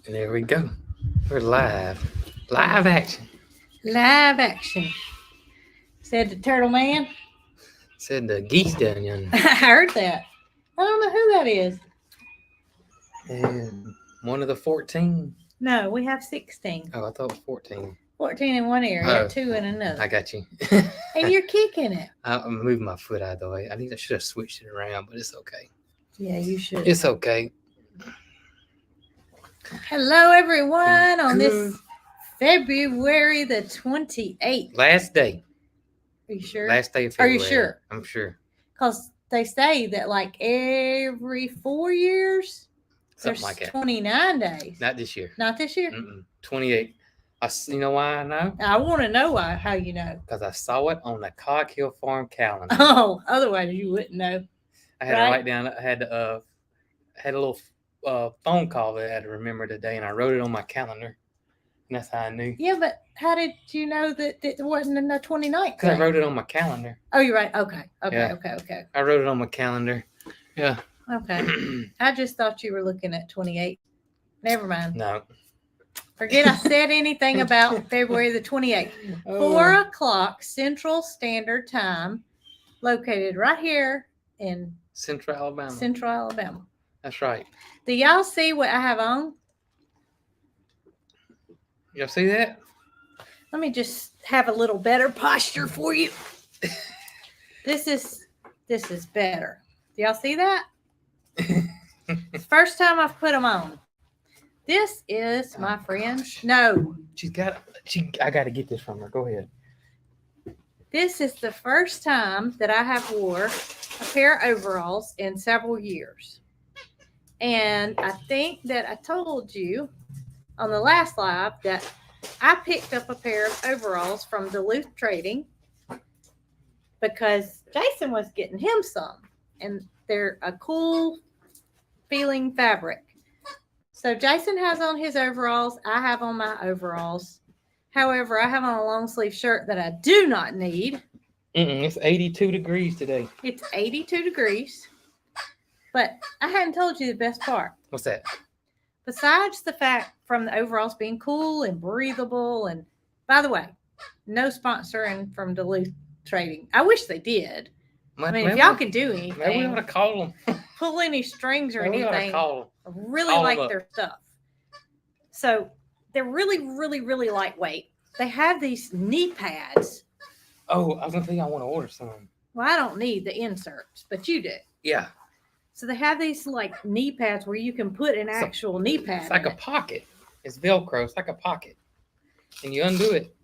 And there we go. We're live. Live action. Live action. Said the turtle man. Said the geese down yonder. I heard that. I don't know who that is. And one of the 14. No, we have 16. Oh, I thought it was 14. 14 in one area, Oh, 2 in another. I got you. And you're kicking it. I'm moving my foot out of the way. I think I should have switched it around, but it's okay. Yeah, you should. It's okay. Hello, everyone, on this February the 28th. Last day. Are you sure? Last day of Are February. you sure? I'm sure. Because they say that like every 4 years, Something there's like that. 29 days. Not this year. Not this year? 28. You know why I know? I want to know how you know. Because I saw it on the Cog Hill Farm calendar. Oh, otherwise you wouldn't know. I had to write down. I had a little phone call that I had to remember today, and I wrote it on my calendar, and that's how I knew. Yeah, but how did you know that it wasn't in the 29th? Because I wrote it on my calendar. Oh, you're right. Okay. Yeah. I wrote it on my calendar. Yeah. Okay. I just thought you were looking at 28. Never mind. No. Forget I said anything about February the 28th. 4 o'clock Central Standard Time, located right here in Central Alabama. Central Alabama. That's right. Do y'all see what I have on? Y'all see that? Let me just have a little better posture for you. This is better. Do y'all see that? First time I've put them on. This is my friend. No. I got to get this from her. Go ahead. This is the first time that I have wore a pair of overalls in several years. And I think that I told you on the last live that I picked up a pair of overalls from Duluth Trading because Jason was getting him some. And they're a cool feeling fabric. So Jason has on his overalls. I have on my overalls. However, I have on a long sleeve shirt that I do not need. It's 82 degrees today. It's 82 degrees. But I hadn't told you the best part. What's that? Besides the fact from the overalls being cool and breathable, and by the way, no sponsoring from Duluth Trading. I wish they did. I mean, if y'all can do anything, maybe we ought to call them. Pull any strings or maybe anything. We ought to call them. I really like their stuff. So they're really, really, really lightweight. They have these knee pads. Oh, I was going to think I want to order some. Well, I don't need the inserts, but you do. Yeah. So they have these like knee pads where you can put an actual knee pad. It's like a pocket. It's Velcro. It's like a pocket. And you undo it.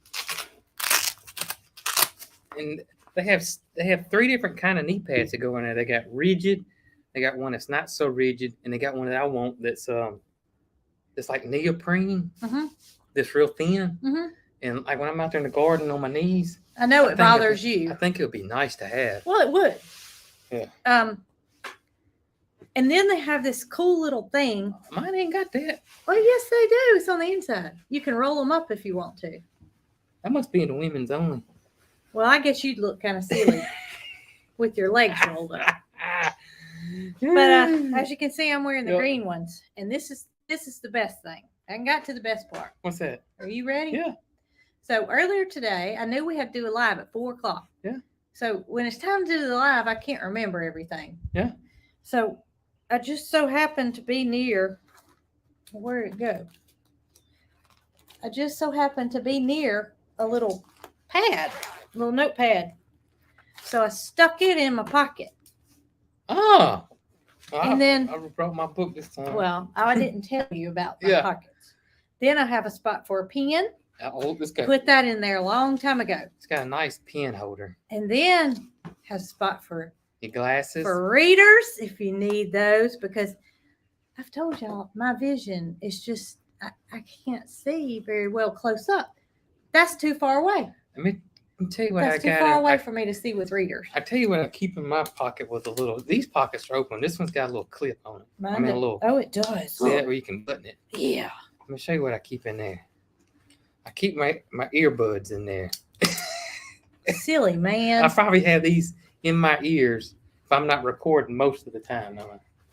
And they have 3 different kind of knee pads that go in there. They got rigid. They got one that's not so rigid, and they got one that I want that's like neoprene. Mm-hmm. That's real thin. Mm-hmm. And like when I'm out there in the garden on my knees, I know it bothers you. I think it would be nice to have. Well, it would. Yeah. And then they have this cool little thing. Mine ain't got that. Well, yes, they do. It's on the inside. You can roll them up if you want to. That must be in the women's only. Well, I guess you'd look kind of silly with your legs rolled up. But as you can see, I'm wearing the green ones, and this is the best thing. I got to the best part. What's that? Are you ready? Yeah. So earlier today, I knew we had to do a live at 4 o'clock. Yeah. So when it's time to do the live, I can't remember everything. Yeah. So I just so happened to be near. Where'd it go? I just so happened to be near a little pad, a little notepad. So I stuck it in my pocket. Oh. And then I brought my book this time. Well, I didn't tell you about my pockets. Then I have a spot for a pen. Put that in there a long time ago. It's got a nice pen holder. And then has a spot for your glasses. For readers, if you need those, because I've told y'all my vision is just I can't see very well close up. That's too far away. Let me tell you what That's too far away for me to see with readers. I tell you what I keep in my pocket with a little. These pockets are open. This one's got a little clip on it. A little. Oh, it does. See that where you can button it? Yeah. Let me show you what I keep in there. I keep my earbuds in there. Silly man. I probably have these in my ears if I'm not recording most of the time.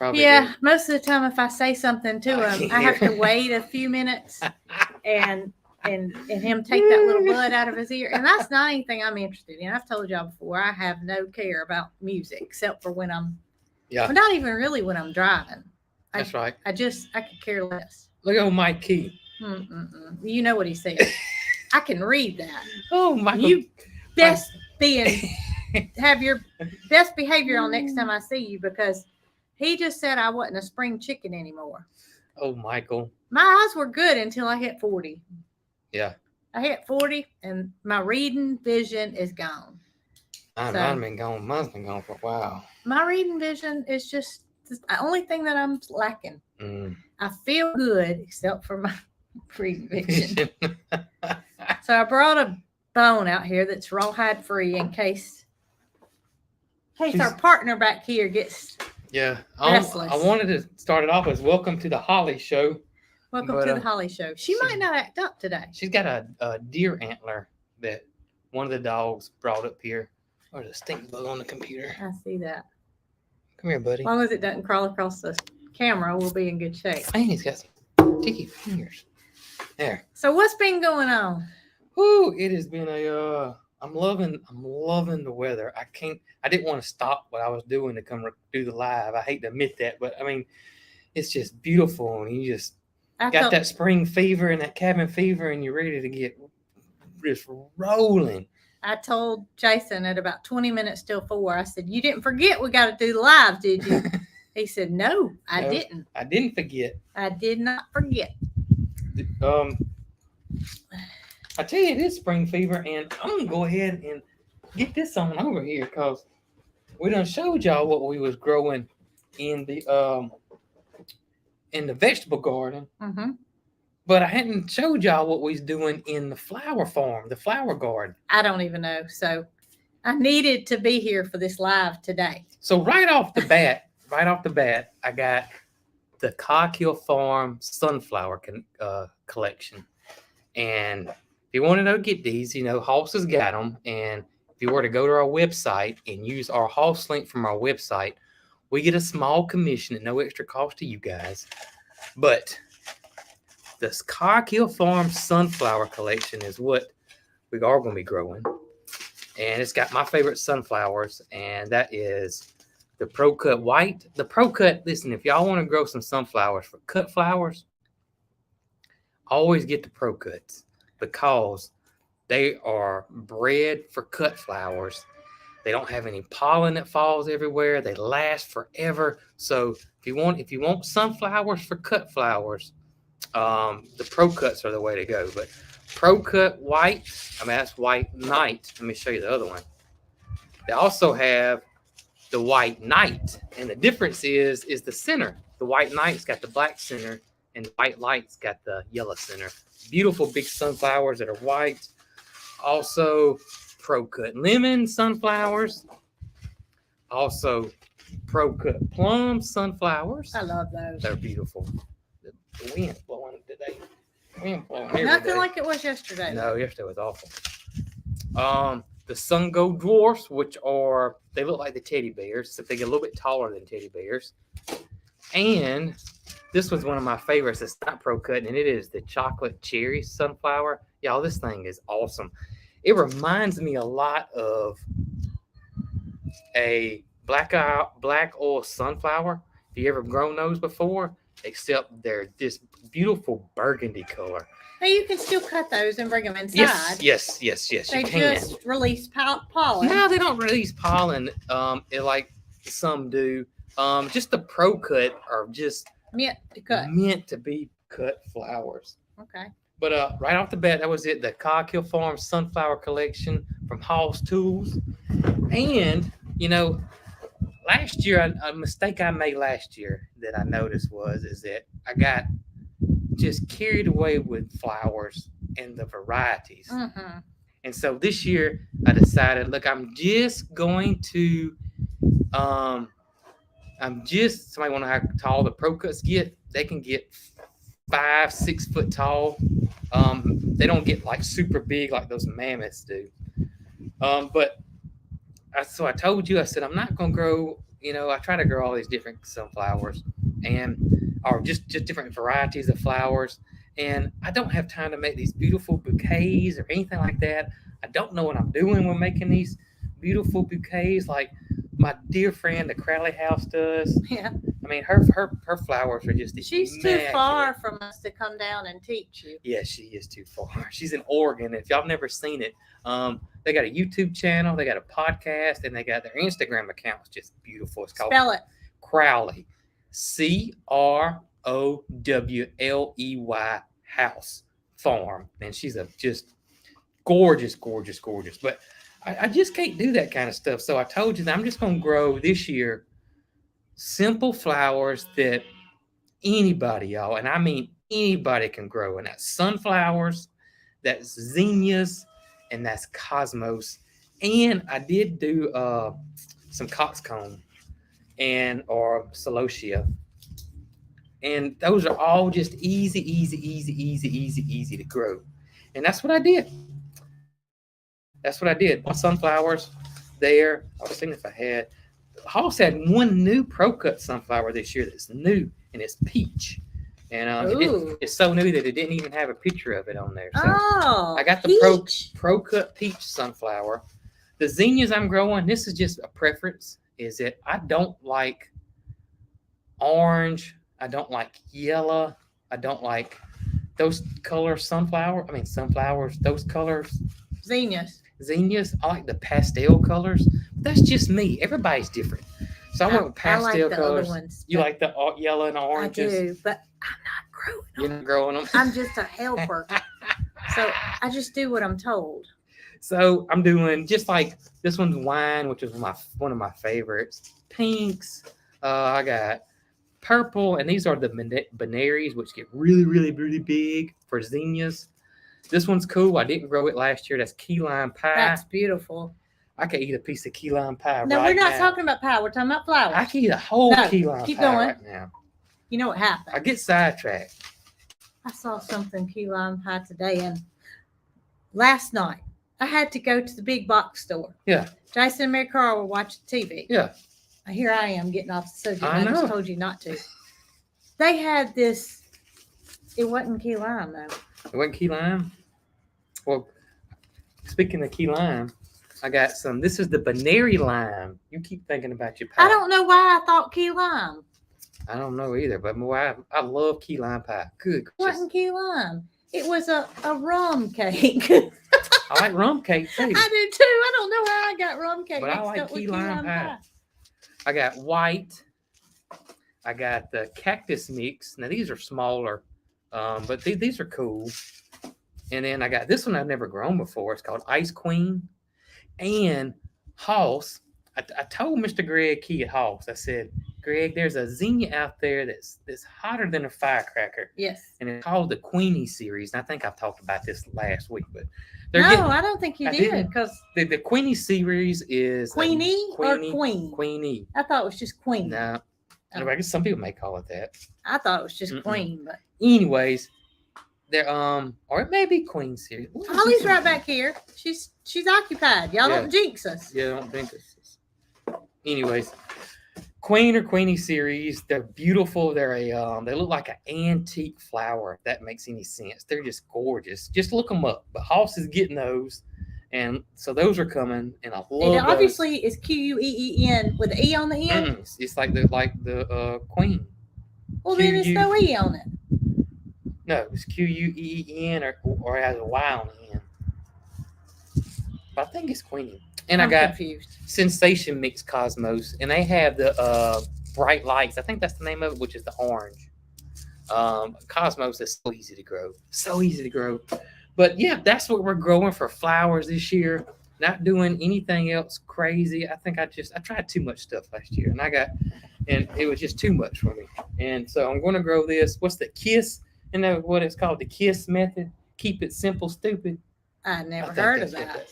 Probably. Yeah, most of the time, if I say something to I him, can't I have to hear. wait a few minutes and him take that little bud out of his ear. And that's not anything I'm interested in. I've told y'all before, I have no care about music except for when I'm, Yeah, well, not even really when I'm driving. that's right. I could care less. Look at old Mike Key. You know what he said. I can read that. Oh, Michael. You best have your best behavior on next time I see you, because he just said I wasn't a spring chicken anymore. Oh, Michael. My eyes were good until I hit 40. Yeah. I hit 40 and my reading vision is gone. Mine's been gone. Mine's been gone for a while. My reading vision is just the only thing that I'm lacking. I feel good except for my reading vision. So I brought a bone out here that's rawhide free in case our partner back here gets restless. I wanted to start it off as welcome to the Holly Show. Welcome to the Holly Show. She might not act up today. She's got a deer antler that one of the dogs brought up here. Or the stink bug on the computer. I see that. Come here, buddy. As long as it doesn't crawl across the camera, we'll be in good shape. Man, he's got some sticky fingers. There. So what's been going on? Whoo, it has been I'm loving the weather. I didn't want to stop what I was doing to come do the live. I hate to admit that, but I mean, it's just beautiful, and you just got that spring fever and that cabin fever, and you're ready to get just rolling. I told Jason at about 20 minutes till 4, I said, you didn't forget we got to do the live, did you? He said, no, I didn't. I didn't forget. I did not forget. I tell you, it is spring fever, and I'm going to go ahead and get this on over here, because we done showed y'all what we was growing in the vegetable garden. Mm-hmm. But I hadn't showed y'all what we was doing in the flower farm, the flower garden. I don't even know. So I needed to be here for this live today. So right off the bat, I got the Coghill Farm sunflower collection. And if you want to get these, Hoss has got them. And if you were to go to our website and use our Hoss link from our website, we get a small commission at no extra cost to you guys. But this Coghill Farm sunflower collection is what we are going to be growing. And it's got my favorite sunflowers, and that is the Pro Cut White. The Pro Cut, listen, if y'all want to grow some sunflowers for cut flowers, always get the Pro Cuts, because they are bred for cut flowers. They don't have any pollen that falls everywhere. They last forever. So if you want sunflowers for cut flowers, the Pro Cuts are the way to go. But Pro Cut White, that's White Night. Let me show you the other one. They also have the White Night, and the difference is the center. The White Night's got the black center, and the White Light's got the yellow center. Beautiful big sunflowers that are white. Also, Pro Cut Lemon sunflowers. Also, Pro Cut Plum sunflowers. I love those. They're beautiful. The wind's blowing today. Wind blowing every Nothing day. like it was yesterday. No, yesterday was awful. The Sun Gold Dwarfs, they look like the teddy bears, except they get a little bit taller than teddy bears. And this was one of my favorites. It's not Pro Cut, and it is the Chocolate Cherry Sunflower. Y'all, this thing is awesome. It reminds me a lot of a black oil sunflower. Have you ever grown those before? Except they're this beautiful burgundy color. Now you can still cut those and bring them inside. Yes. They you can. just release pollen. No, they don't release pollen. Like some do. Just the Pro Cut are just meant to cut. Meant to be cut flowers. Okay. But right off the bat, that was it. The Coghill Farm Sunflower Collection from Hoss Tools. And, last year, a mistake I made last year that I noticed is that I got just carried away with flowers and the varieties. Mm-hmm. And so this year, I decided, look, I'm just going to, somebody want to know how tall the Pro Cuts get. They can get 5-6 foot tall. They don't get like super big like those mammoths do. So I told you, I said, I'm not going to grow, I try to grow all these different sunflowers, and or just different varieties of flowers. And I don't have time to make these beautiful bouquets or anything like that. I don't know what I'm doing when making these beautiful bouquets like my dear friend the Crowley House does. Yeah. I mean, her flowers are just She's too immaculate. far from us to come down and teach you. Yeah, she is too far. She's in Oregon. If y'all never seen it, they got a YouTube channel, they got a podcast, and they got their Instagram account. It's just beautiful. It's called Spell it. Crowley, Crowley House Farm, and she's a just gorgeous. But I just can't do that kind of stuff. So I told you that I'm just going to grow this year simple flowers that anybody, y'all, and I mean anybody can grow, and that's sunflowers, that's zinnias, and that's cosmos. And I did do some coxcomb or celosia, and those are all just easy to grow. And that's what I did. My sunflowers there. I was thinking if I had. Hoss had one new Pro Cut sunflower this year that's new, and it's peach. And it's so new that it didn't even have a picture of it on there. So I got the Pro Cut peach sunflower. The zinnias I'm growing, this is just a preference, is that I don't like orange. I don't like yellow. I don't like those colors sunflowers, those colors. Zinnias. I like the pastel colors. That's just me. Everybody's different. So I went with pastel colors. Other ones, you like the yellow and oranges? I do, but I'm not growing them. You're not growing them? I'm just a helper. So I just do what I'm told. So I'm doing just like this one's wine, which is one of my favorites. Pinks. I got purple, and these are the Benaries, which get really big for zinnias. This one's cool. I didn't grow it last year. That's key lime pie. That's beautiful. I could eat a piece of key lime pie No, we're not talking about pie. We're talking about flowers. I could eat a whole key lime pie right now. You know what happened? I get sidetracked. I saw something key lime pie today, and last night I had to go to the big box store. Yeah. Jason and Mary Carl were watching TV. Yeah. Here I am getting off the subject. I just told you not to. They had this. It wasn't key lime though. It wasn't key lime? Well, speaking of key lime, I got some. This is the Benary lime. You keep thinking about your pie. I don't know why I thought key lime. I don't know either, but I love key lime pie. Good. It wasn't key lime. It was a rum cake. I like rum cake too. I do too. I don't know how I got rum cake. But I like key lime pie. I got white. I got the cactus mix. Now these are smaller, but these are cool. And then I got this one I've never grown before. It's called Ice Queen. And Hoss, I told Mr. Greg Key at Hoss, I said, Greg, there's a zinnia out there that's hotter than a firecracker. Yes. And it's called the Queenie series. And I think I've talked about this last week, but I don't think you did, because the Queenie series is Queenie or Queen? Queenie. I thought it was just Queen. No. I guess some people may call it that. I thought it was just Queen, but anyways, they're or it may be Queen series. Holly's right back here. She's occupied. Y'all don't jinx us. Yeah, don't jinx us. Anyways, Queen or Queenie series, they're beautiful. They're they look like an antique flower, if that makes any sense. They're just gorgeous. Just look them up. But Hoss is getting those. And so those are coming, and I love. And obviously, it's Queen with an E on the end. It's like the Queen. Well, then it's no E on it. No, it's Queen or it has a Y on the end. But I think it's Queen. And I'm confused. Sensation Mix Cosmos, and they have the bright lights. I think that's the name of it, which is the orange. Cosmos is so easy to grow. But yeah, that's what we're growing for flowers this year. Not doing anything else crazy. I think I tried too much stuff last year, and it was just too much for me. And so I'm going to grow this. What's the KISS? You know what it's called? The KISS method. Keep it simple, stupid. I never heard of that.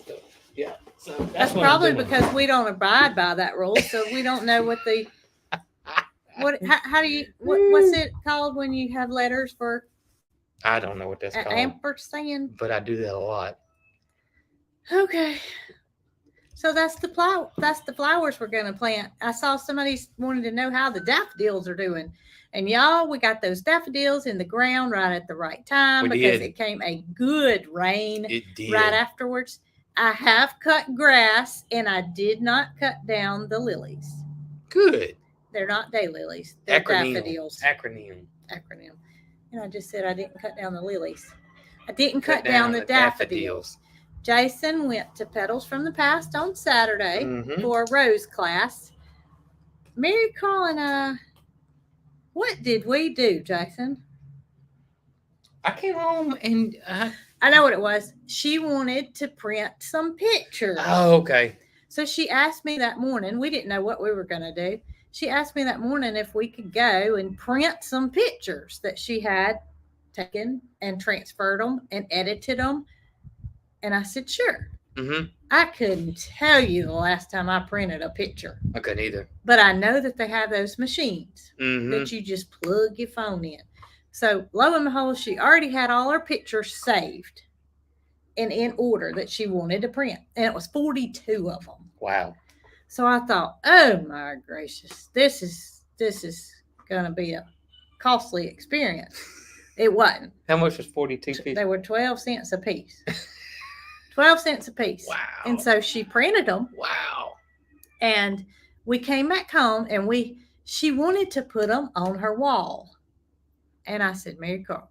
Yeah. So that's probably because we don't abide by that rule, so we don't know what the how do you what's it called when you have letters for. I don't know what that's called. Ampersand. But I do that a lot. Okay. So that's the flowers we're going to plant. I saw somebody wanted to know how the daffodils are doing. And y'all, we got those daffodils in the ground right at the right time because it came a good rain right afterwards. I have cut grass and I did not cut down the lilies. Good. They're not daylilies. They're daffodils. Acronym. And I just said I didn't cut down the lilies. I didn't cut down the daffodils. Jason went to Petals from the Past on Saturday for a rose class. Mary Carl and I, what did we do, Jason? I came home and I know what it was. She wanted to print some pictures. Oh, okay. So she asked me that morning. We didn't know what we were going to do. She asked me that morning if we could go and print some pictures that she had taken and transferred them and edited them. And I said, sure. I couldn't tell you the last time I printed a picture. I couldn't either. But I know that they have those machines that you just plug your phone in. So lo and behold, she already had all her pictures saved and in order that she wanted to print. And it was 42 of them. Wow. So I thought, oh my gracious, this is going to be a costly experience. It wasn't. How much was 42 pieces? They were 12 cents a piece. 12 cents a piece. Wow. And so she printed them. Wow. And we came back home and she wanted to put them on her wall. And I said, Mary Carl,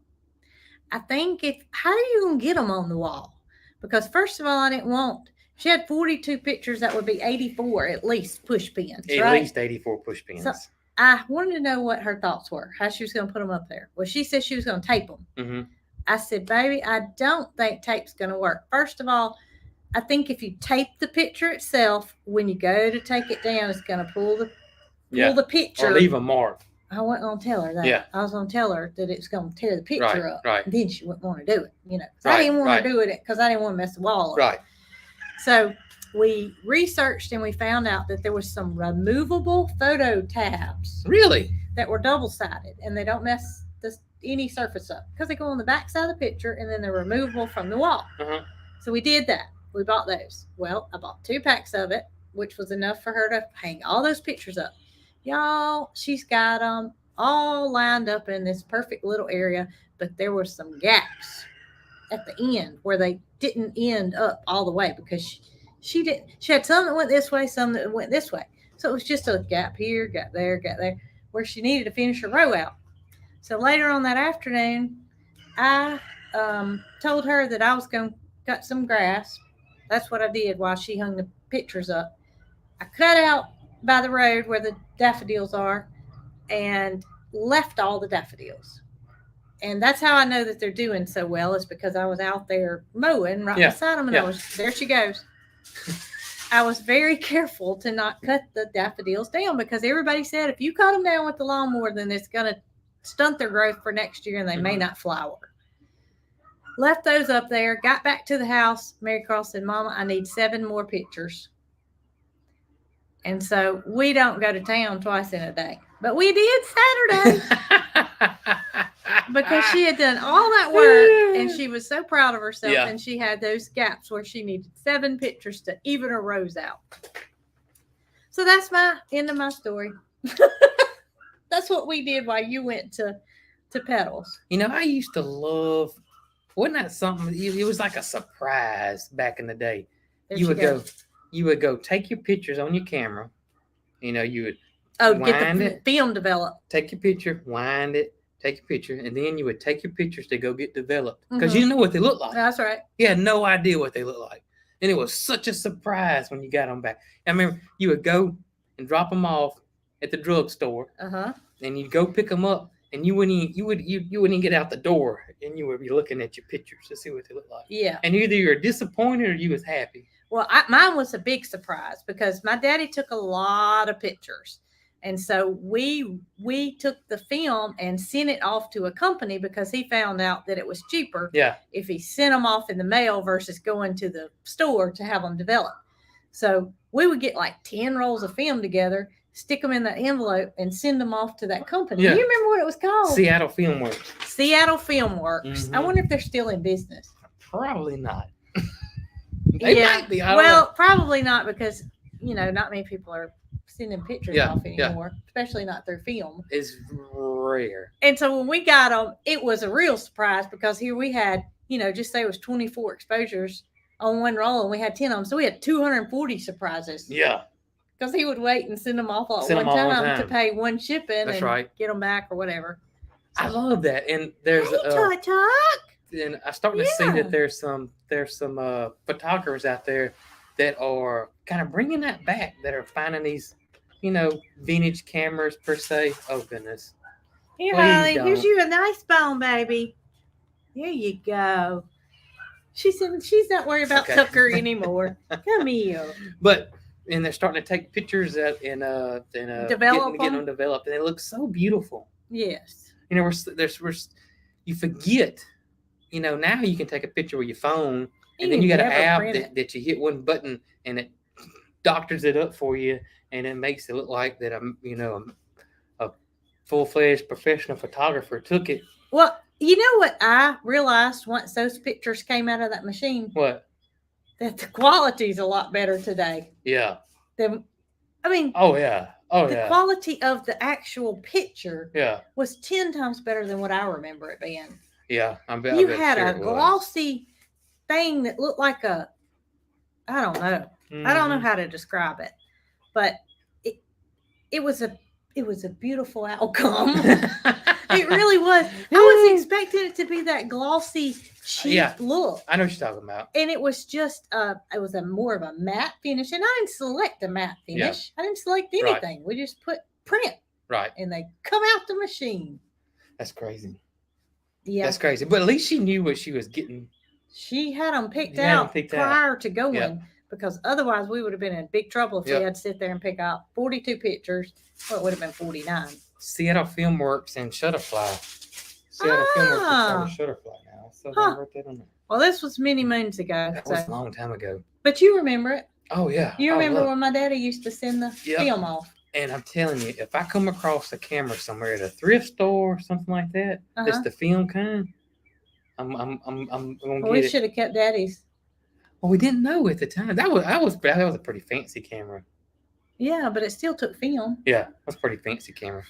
I think how are you going to get them on the wall? Because first of all, I didn't want, she had 42 pictures. That would be 84 at least push pins. At least 84 push pins. So I wanted to know what her thoughts were, how she was going to put them up there. Well, she said she was going to tape them. I said, baby, I don't think tape's going to work. First of all, I think if you tape the picture itself, when you go to take it down, it's going to pull the picture. Or leave a mark. I wasn't going to tell her that. Yeah. I was going to tell her that it's going to tear the picture up. Right. And then she wouldn't want to do it, I didn't want to do it because I didn't want to mess the wall up. Right. So we researched and we found out that there was some removable photo tabs. Really? That were double-sided and they don't mess any surface up because they go on the back side of the picture and then they're removable from the wall. So we did that. We bought those. Well, I bought 2 packs of it, which was enough for her to hang all those pictures up. Y'all, she's got them all lined up in this perfect little area, but there were some gaps at the end where they didn't end up all the way because she had some that went this way, some that went this way. So it was just a gap here, gap there, where she needed to finish her row out. So later on that afternoon, I told her that I was going to cut some grass. That's what I did while she hung the pictures up. I cut out by the road where the daffodils are and left all the daffodils. And that's how I know that they're doing so well is because I was out there mowing right beside them. And there she goes. I was very careful to not cut the daffodils down because everybody said if you cut them down with the lawnmower, then it's going to stunt their growth for next year and they may not flower. Left those up there, got back to the house. Mary Carl said, Mama, I need 7 more pictures. And so we don't go to town twice in a day. But we did Saturday because she had done all that work and she was so proud of herself. Yeah. And she had those gaps where she needed 7 pictures to even her rows out. So that's my end of my story. That's what we did while you went to Petals. I used to love, wasn't that something? It was like a surprise back in the day. You would go take your pictures on your camera. You would get the film developed. Take your picture, wind it, take your picture, and then you would take your pictures to go get developed because you didn't know what they looked like. That's right. You had no idea what they looked like, and it was such a surprise when you got them back. I remember you would go and drop them off at the drugstore, and you'd go pick them up, and you wouldn't even get out the door, and you would be looking at your pictures to see what they look like. Yeah. And either you're disappointed or you was happy. Well, mine was a big surprise because my daddy took a lot of pictures. And so we took the film and sent it off to a company because he found out that it was cheaper if he sent them off in the mail versus going to the store to have them developed. So we would get like 10 rolls of film together, stick them in that envelope, and send them off to that company. Yeah. Do you remember what it was called? Seattle Filmworks. Seattle Filmworks. I wonder if they're still in business. Probably not. They might be. I don't well, know. probably not because not many people are sending pictures Yeah, off yeah. anymore, especially not through film. It's rare. And so when we got them, it was a real surprise because here we had, just say it was 24 exposures on one roll, and we had 10 of them, so we had 240 surprises. Yeah. Because he would wait and send them off Send at them one all one time to time. pay one shipping That's and right. get them back or whatever. I love that. And there's Tuck. and I'm starting to see Yeah. that there's some photographers out there that are kind of bringing that back, that are finding these, vintage cameras per se. Oh goodness. Here, Please Holly, don't. here's you a nice bone, baby. There you go. She said she's not worried about Okay. Tucker anymore. Come here. But and they're starting to take pictures and Develop getting them? them developed, and they look so beautiful. Yes. You forget. Now you can take a picture with your phone, and You then you got an never app print that you hit one button and it doctors it up for you, and it makes it look like that a full-fledged professional photographer took it. Well, you know what I realized once those pictures came out of that machine? What? That the quality's a lot better today. Yeah. Oh yeah. Oh the yeah. quality of the actual picture Yeah. was 10 times better than what I remember it being. Yeah. I bet had sure a it was. glossy thing that looked like I don't know. Mm-hmm. I don't know how to describe it, but it was a beautiful outcome. It really was. I was expecting it to be that glossy, cheap look. I know what you're talking about. And it was just it was more of a matte finish, and I didn't select a matte finish. I didn't select anything. Right. We just put print. Right. And they come out the machine. That's crazy. Yeah. That's crazy. But at least she knew what she was getting. She had them picked out prior to going. Yep. Because otherwise we would have been in big trouble if we had to sit there and pick out 42 pictures. Well, it would have been 49. Seattle Filmworks and Shutterfly. Seattle Filmworks is part of Shutterfly now. So I wrote that on there. Well, this was many moons ago. That was a long time ago. But you remember it. Oh, yeah. You remember when my daddy used to send the film off. And I'm telling you, if I come across a camera somewhere at a thrift store or something like that, that's the film kind, I'm gonna get it. We should have kept daddy's. Well, we didn't know at the time. That was a pretty fancy camera. Yeah, but it still took film. Yeah, that's a pretty fancy camera.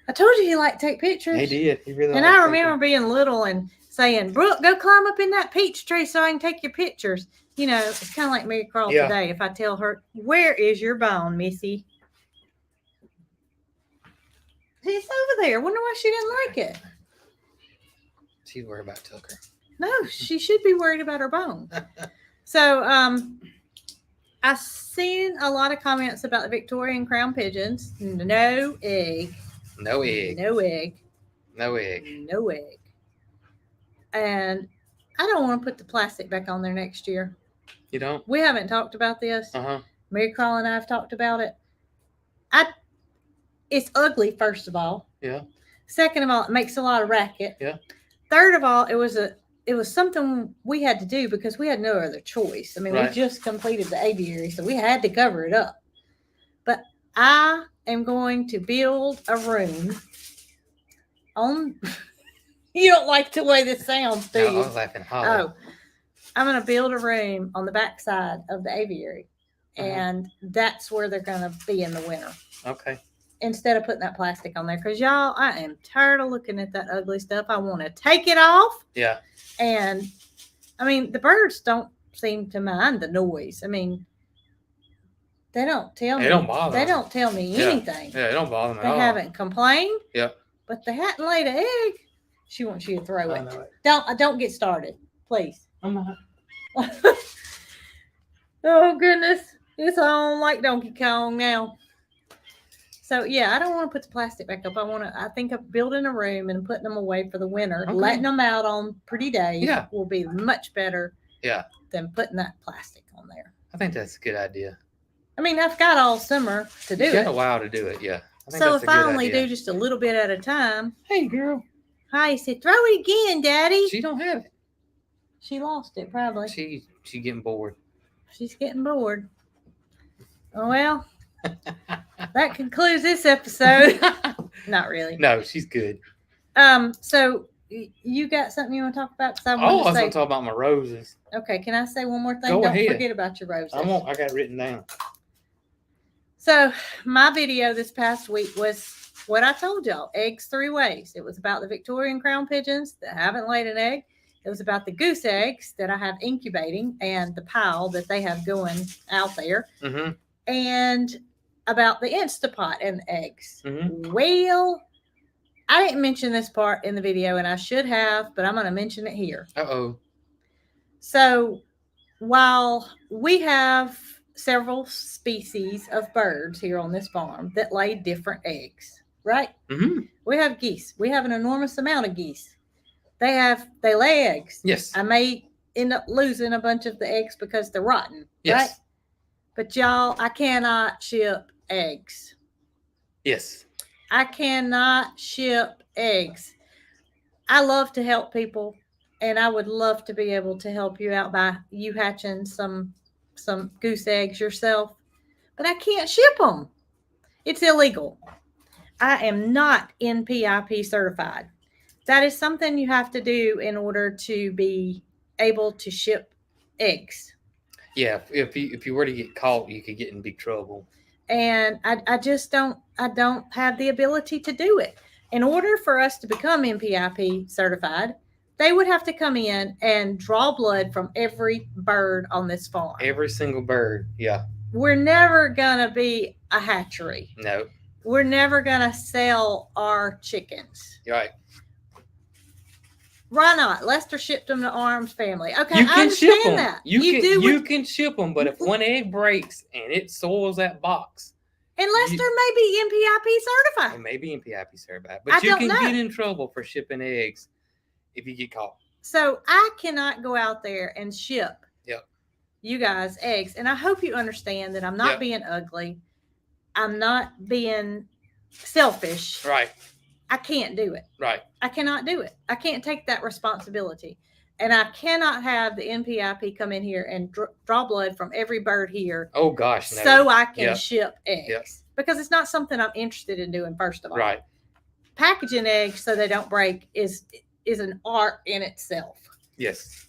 I told you he liked to take pictures. He did. He really. And I remember being little and saying, "Brooke, go climb up in that peach tree so I can take your pictures." It's kind of like Mary Carl today. If I tell her, "Where is your bone, Missy?" It's over there. Wonder why she didn't like it. She's worried about Tucker. No, she should be worried about her bone. So, I've seen a lot of comments about the Victorian crown pigeons. No egg. No egg. No egg. No egg. No egg. And I don't want to put the plastic back on there next year. You don't? We haven't talked about this. Mary Carl and I have talked about it. It's ugly, first of all. Yeah. Second of all, it makes a lot of racket. Yeah. Third of all, it was something we had to do because we had no other choice. I mean, we just completed the aviary, so we had to cover it up. But I am going to build a room on. You don't like the way this sounds, do you? No, I was laughing hard. Oh, I'm going to build a room on the backside of the aviary, and that's where they're going to be in the winter. Okay. Instead of putting that plastic on there, because y'all, I am tired of looking at that ugly stuff. I want to take it off. Yeah. And I mean, the birds don't seem to mind the noise. I mean, they don't tell me. They don't bother. They don't tell me anything. Yeah, they don't bother me at all. They haven't complained. Yeah. But they hadn't laid an egg. She wants you to throw it. I know it. Don't get started, please. I'm not. Oh goodness, it's on like Donkey Kong now. So yeah, I don't want to put the plastic back up. I think of building a room and putting them away for the winter. Okay. Letting them out on pretty days will be much better than putting that plastic on there. I think that's a good idea. I mean, I've got all summer to do it. You got a while to do it, yeah. So if I only do just a little bit at a time. Hey, girl. Hi, said, throw it again, Daddy. She don't have it. She lost it, probably. She getting bored. She's getting bored. Oh, well. That concludes this episode. Not really. No, she's good. So You got something you want to talk about? 'Cause I Oh, I wanted was to going say. to talk about my roses. Okay, can I say one more thing? Go Don't ahead. forget about your roses. I got it written down. So my video this past week was what I told y'all: eggs 3 ways. It was about the Victorian crown pigeons that haven't laid an egg. It was about the goose eggs that I have incubating and the pile that they have going out there, Mm-hmm. and about the Instapot and the eggs. Mm-hmm. Well, I didn't mention this part in the video, and I should have, but I'm going to mention it here. Uh-oh. So while we have several species of birds here on this farm that lay different eggs, right? Mm-hmm. We have geese. We have an enormous amount of geese. They lay eggs. Yes. I may end up losing a bunch of the eggs because they're rotten, Yes. right? But y'all, I cannot ship eggs. Yes. I cannot ship eggs. I love to help people, and I would love to be able to help you out by you hatching some goose eggs yourself, but I can't ship them. It's illegal. I am not NPIP certified. That is something you have to do in order to be able to ship eggs. Yeah, if you were to get caught, you could get in big trouble. And I just don't have the ability to do it. In order for us to become NPIP certified, they would have to come in and draw blood from every bird on this farm. Every single bird. Yeah. We're never gonna be a hatchery. No. We're never gonna sell our chickens. Right. Why not? Lester shipped them to Arms Family. Okay, You I can understand ship them. that. You can ship them, but if one egg breaks and it soils that box, and Lester may be NPIP it certified. may be NPIP certified, but you can get in trouble for shipping eggs if you get caught. So I cannot go out there and ship you guys eggs. And I hope you understand that I'm not being ugly. I'm not being selfish. Right. I can't do it. Right. I cannot do it. I can't take that responsibility. And I cannot have the NPIP come in here and draw blood from every bird here. Oh, gosh. No. So I can ship eggs. Yep. Because it's not something I'm interested in doing, first of all. Right. Packaging eggs so they don't break is an art in itself. Yes.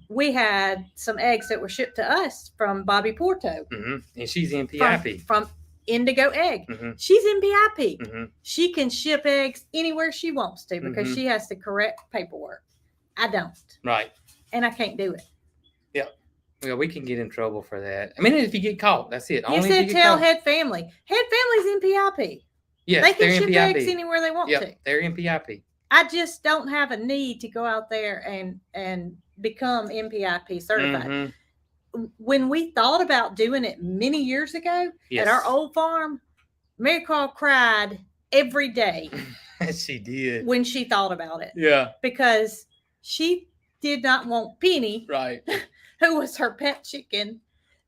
We had some eggs that were shipped to us from Bobby Porto. Mm-hmm. And she's NPIP. From Indigo Egg. Mm-hmm. She's NPIP. Mm-hmm. She can ship eggs anywhere she wants to because she has the correct paperwork. I don't. Right. And I can't do it. Yeah. Well, we can get in trouble for that. I mean, if you get caught, that's it. You said tell Head Family. Head Family's NPIP. Yes, they can ship NPIP. eggs anywhere they want to. They're NPIP. I just don't have a need to go out there and become NPIP certified. Mm-hmm. When we thought about doing it many years ago at our old farm, Mary Carl cried every day. She did. When she thought about it. Yeah. Because she did not want Penny, right, who was her pet chicken,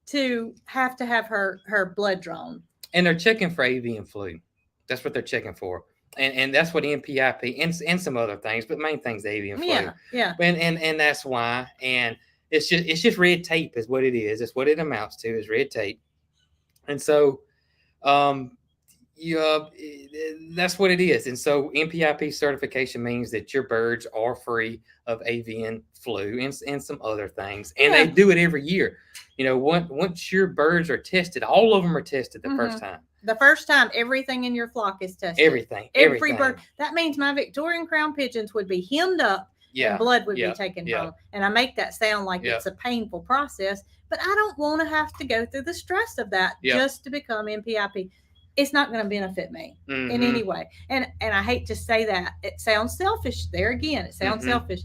to have her blood drawn. And they're checking for avian flu. That's what they're checking for. And that's what NPIP and some other things, but main thing's avian flu. Yeah. And that's why. And it's just red tape is what it is. It's what it amounts to is red tape. And so, that's what it is. And so NPIP certification means that your birds are free of avian flu and some other things. And they do it every year. You know, once your birds are tested, all of them are tested the first time. The first time, everything in your flock is tested. Everything. Every bird. That means my Victorian crown pigeons would be hemmed up and blood would be taken from them. And I make that sound like it's a painful process, but I don't want to have to go through the stress of that just to become NPIP. It's not going to benefit me in any way. And I hate to say that. It sounds selfish. There again, it sounds selfish.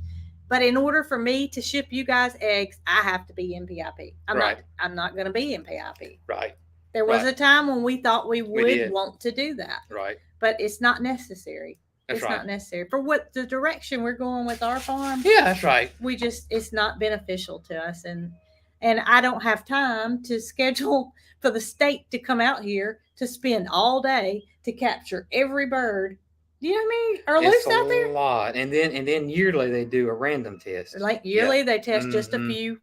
But in order for me to ship you guys eggs, I have to be NPIP. I'm not going to be NPIP. Right. There was a time when we thought we would want to do that. Right. But it's not necessary. It's not necessary. For what the direction we're going with our farm. Yeah, that's right. It's not beneficial to us. And I don't have time to schedule for the state to come out here to spend all day to capture every bird. Do you know what I mean? Are loose out there? It's a lot. And then yearly they do a random test. Like yearly they test just a few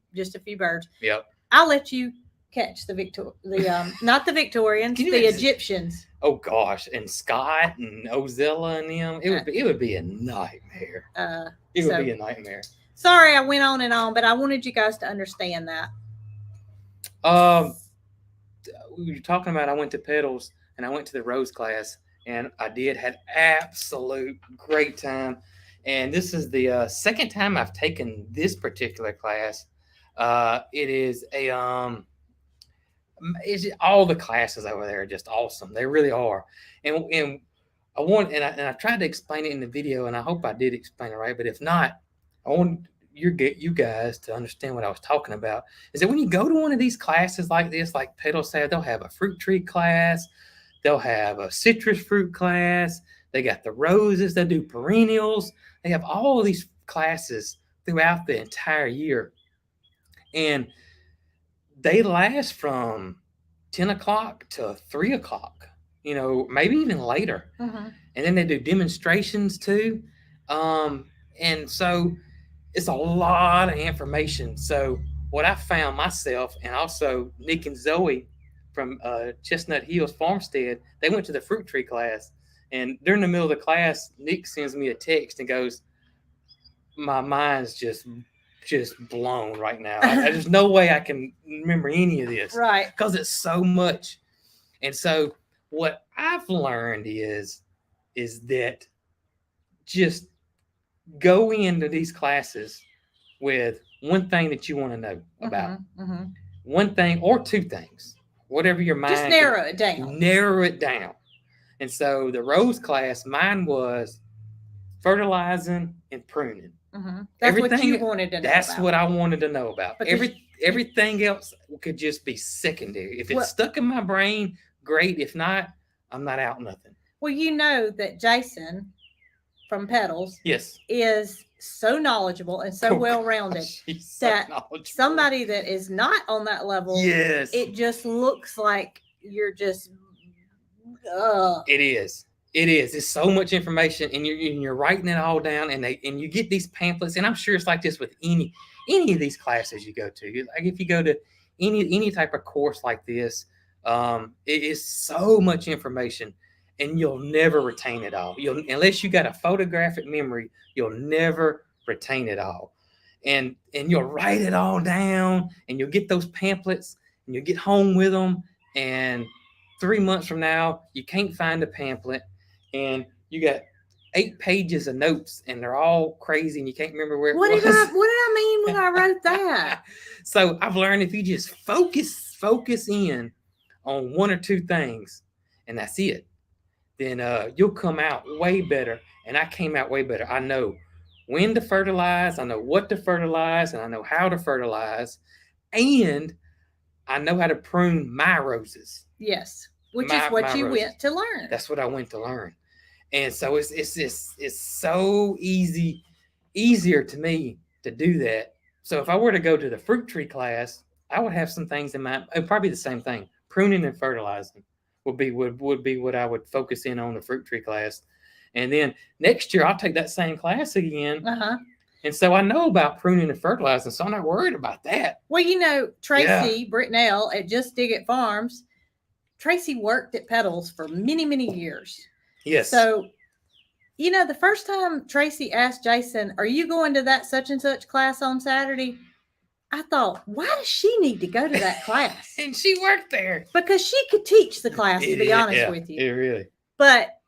birds. Yep. I'll let you catch not the Victorians, the Egyptians. oh gosh, and Scott and Ozilla and them, it would be a nightmare. It would be a nightmare. Sorry, I went on and on, but I wanted you guys to understand that. We were talking about I went to pedals and I went to the Rose class, and I had absolute great time. And this is the second time I've taken this particular class. It is all the classes over there are just awesome. They really are. And I tried to explain it in the video, and I hope I did explain it right. But if not, I want you guys to understand what I was talking about. Is that when you go to one of these classes like this, like Pedal said, they'll have a fruit tree class, they'll have a citrus fruit class, they got the roses, they do perennials, they have all of these classes throughout the entire year, and they last from 10 o'clock to 3 o'clock, maybe even later. Mm-hmm. And then they do demonstrations too. And so it's a lot of information. So what I found myself, and also Nick and Zoe from Chestnut Hills Farmstead, they went to the fruit tree class. And during the middle of the class, Nick sends me a text and goes, my mind's just blown right now. There's no way I can remember any of this. Right. Because it's so much. And so what I've learned is that just go into these classes with one thing that you want to know about. Mm-hmm. One thing or two things, whatever your mind. Just narrow it down. Narrow it down. And so the Rose class, mine was fertilizing and pruning. Mm-hmm. That's what you wanted to know That's about. what I wanted to know about. Everything else could just be secondary. If it's stuck in my brain, great. If not, I'm not out nothing. Well, you know that Jason from Pedals is so knowledgeable and so well-rounded that somebody that is not on that level, it just looks like you're just It is. It's so much information, and you're writing it all down, and you get these pamphlets, and I'm sure it's like this with any of these classes you go to. Like if you go to any type of course like this, it is so much information, and you'll never retain it all. Unless you got a photographic memory, you'll never retain it all. And you'll write it all down, and you'll get those pamphlets, and you'll get home with them, and 3 months from now, you can't find a pamphlet, and you got 8 pages of notes, and they're all crazy, and you can't remember where it was. What did I mean when I wrote that? So I've learned if you just focus in on one or two things, and that's it, then you'll come out way better. And I came out way better. I know when to fertilize, I know what to fertilize, and I know how to fertilize, and I know how to prune my roses. Yes, which is what you went to learn. That's what I went to learn. And so it's so easier to me to do that. So if I were to go to the fruit tree class, I would have some things in mind. It'd probably be the same thing. Pruning and fertilizing would be what I would focus in on the fruit tree class. And then next year I'll take that same class again. Uh-huh. And so I know about pruning and fertilizing, so I'm not worried about that. Well, Tracy Britnell at Just Dig It Farms, Tracy worked at Pedals for many, many years. Yes. So, the first time Tracy asked Jason, are you going to that such and such class on Saturday? I thought, why does she need to go to that class? And she worked there. Because she could teach the class, to be honest with you. It really. But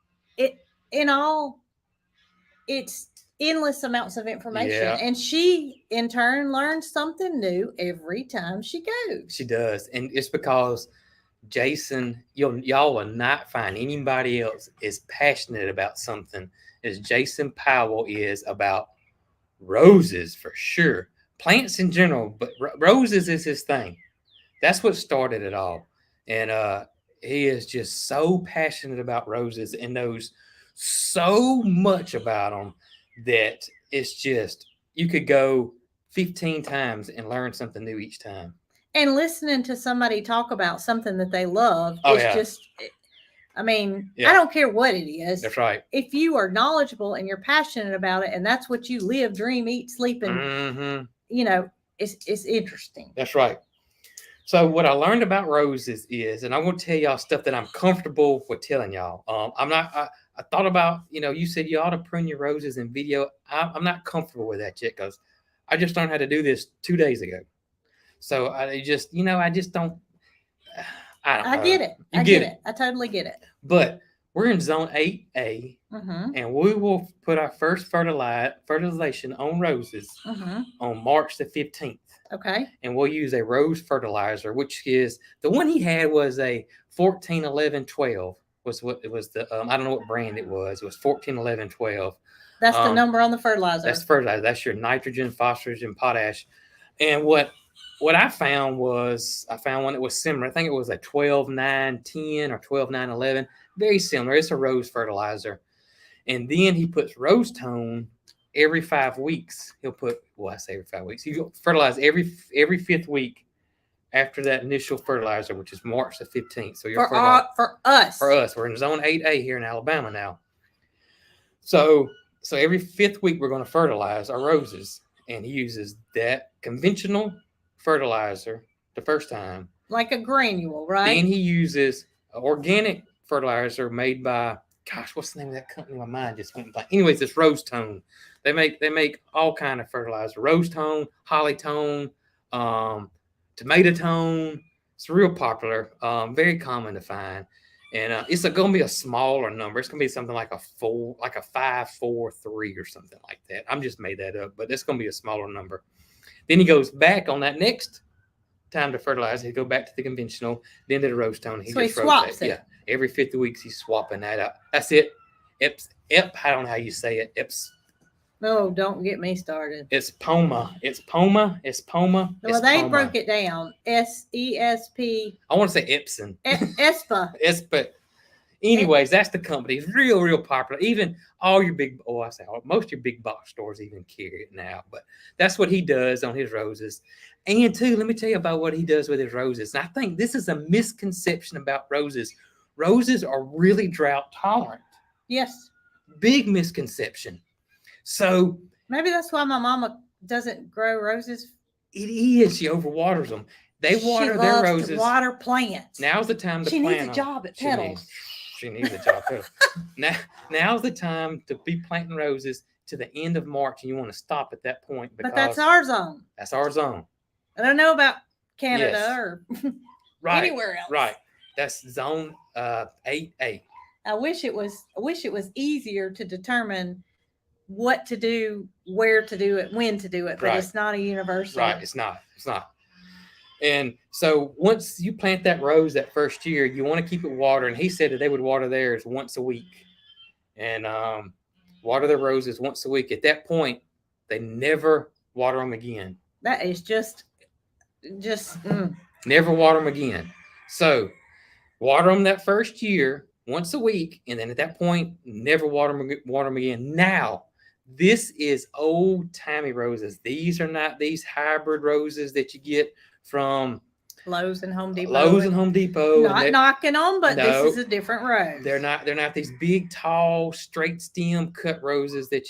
it's endless amounts of information. Yeah. And she, in turn, learns something new every time she goes. She does. And it's because Jason, y'all will not find anybody else as passionate about something as Jason Powell is about roses, for sure. Plants in general, but roses is his thing. That's what started it all. And he is just so passionate about roses and knows so much about them that it's just, you could go 15 times and learn something new each time. And listening to somebody talk about something that they love just, I don't care what it is. That's right. If you are knowledgeable and you're passionate about it, and that's what you live, dream, eat, sleep, and, it's interesting. That's right. So what I learned about roses is, and I'm going to tell y'all stuff that I'm comfortable with telling y'all. I'm not. I thought about, you said you ought to prune your roses in video. I'm not comfortable with that yet because I just learned how to do this 2 days ago. So I just, I just don't. I don't I know. get it. You I get get it. it. I totally get it. But we're in zone 8A, Mm-hmm. and we will put our first fertilization on roses Mm-hmm. on March the 15th. Okay. And we'll use a rose fertilizer, which is the one he had was a 14, 11, 12 was what it was. I don't know what brand it was. It was 14, 11, 12. That's the number on the fertilizer. That's fertilizer. That's your nitrogen, phosphorus, and potash. And what I found was I found one that was similar. I think it was a 12, 9, 10 or 12, 9, 11. Very similar. It's a rose fertilizer. And then he puts rose tone every 5 weeks. He'll put, I say every 5 weeks. He'll fertilize every fifth week after that initial fertilizer, which is March the 15th. So you're for us. For us, we're in zone 8A here in Alabama now. So every fifth week we're going to fertilize our roses, and he uses that conventional fertilizer the first time, like a granule, right? Then he uses organic fertilizer made by, gosh, what's the name of that company? My mind just went blank. Anyways, it's Rose Tone. They make all kind of fertilizer: Rose Tone, Holly Tone, Tomato Tone. It's real popular, very common to find, and it's going to be a smaller number. It's going to be something like a 5, 4, 3 or something like that. I'm just made that up, but it's going to be a smaller number. Then he goes back on that next time to fertilize. He go back to the conventional, then to the Rose Tone. So he swaps it. Yeah, every 50 weeks he's swapping that out. That's it. I don't know how you say it. No, don't get me started. It's Poma. Well, they broke it down. SESP. I want to say Epson. ESPA. ESPA. Anyways, that's the company. It's real popular. Even most of your big box stores even carry it now. But that's what he does on his roses. And too, let me tell you about what he does with his roses. And I think this is a misconception about roses. Roses are really drought tolerant. Yes. Big misconception. So maybe that's why my mama doesn't grow roses. It is. She overwaters them. They water their roses. To water plants. Now's the time to plant them. She needs a job at petals. She needs a job at petals. Now's the time to be planting roses to the end of March, and you want to stop at that point. But that's our zone. That's our zone. I don't know about Canada or anywhere else. Right. That's zone 8A. I wish it was easier to determine what to do, where to do it, when to do it, but it's not a universal. Right, it's not. And so once you plant that rose that first year, you want to keep it watered. And he said that they would water theirs once a week, and water their roses once a week. At that point, they never water them again. That is just never water them again. So water them that first year once a week, and then at that point, never water them again. Now, this is old-timey roses. These are not these hybrid roses that you get from Lowe's and Home Depot. Not knocking on, but this is a different rose. They're not these big, tall, straight stem cut roses that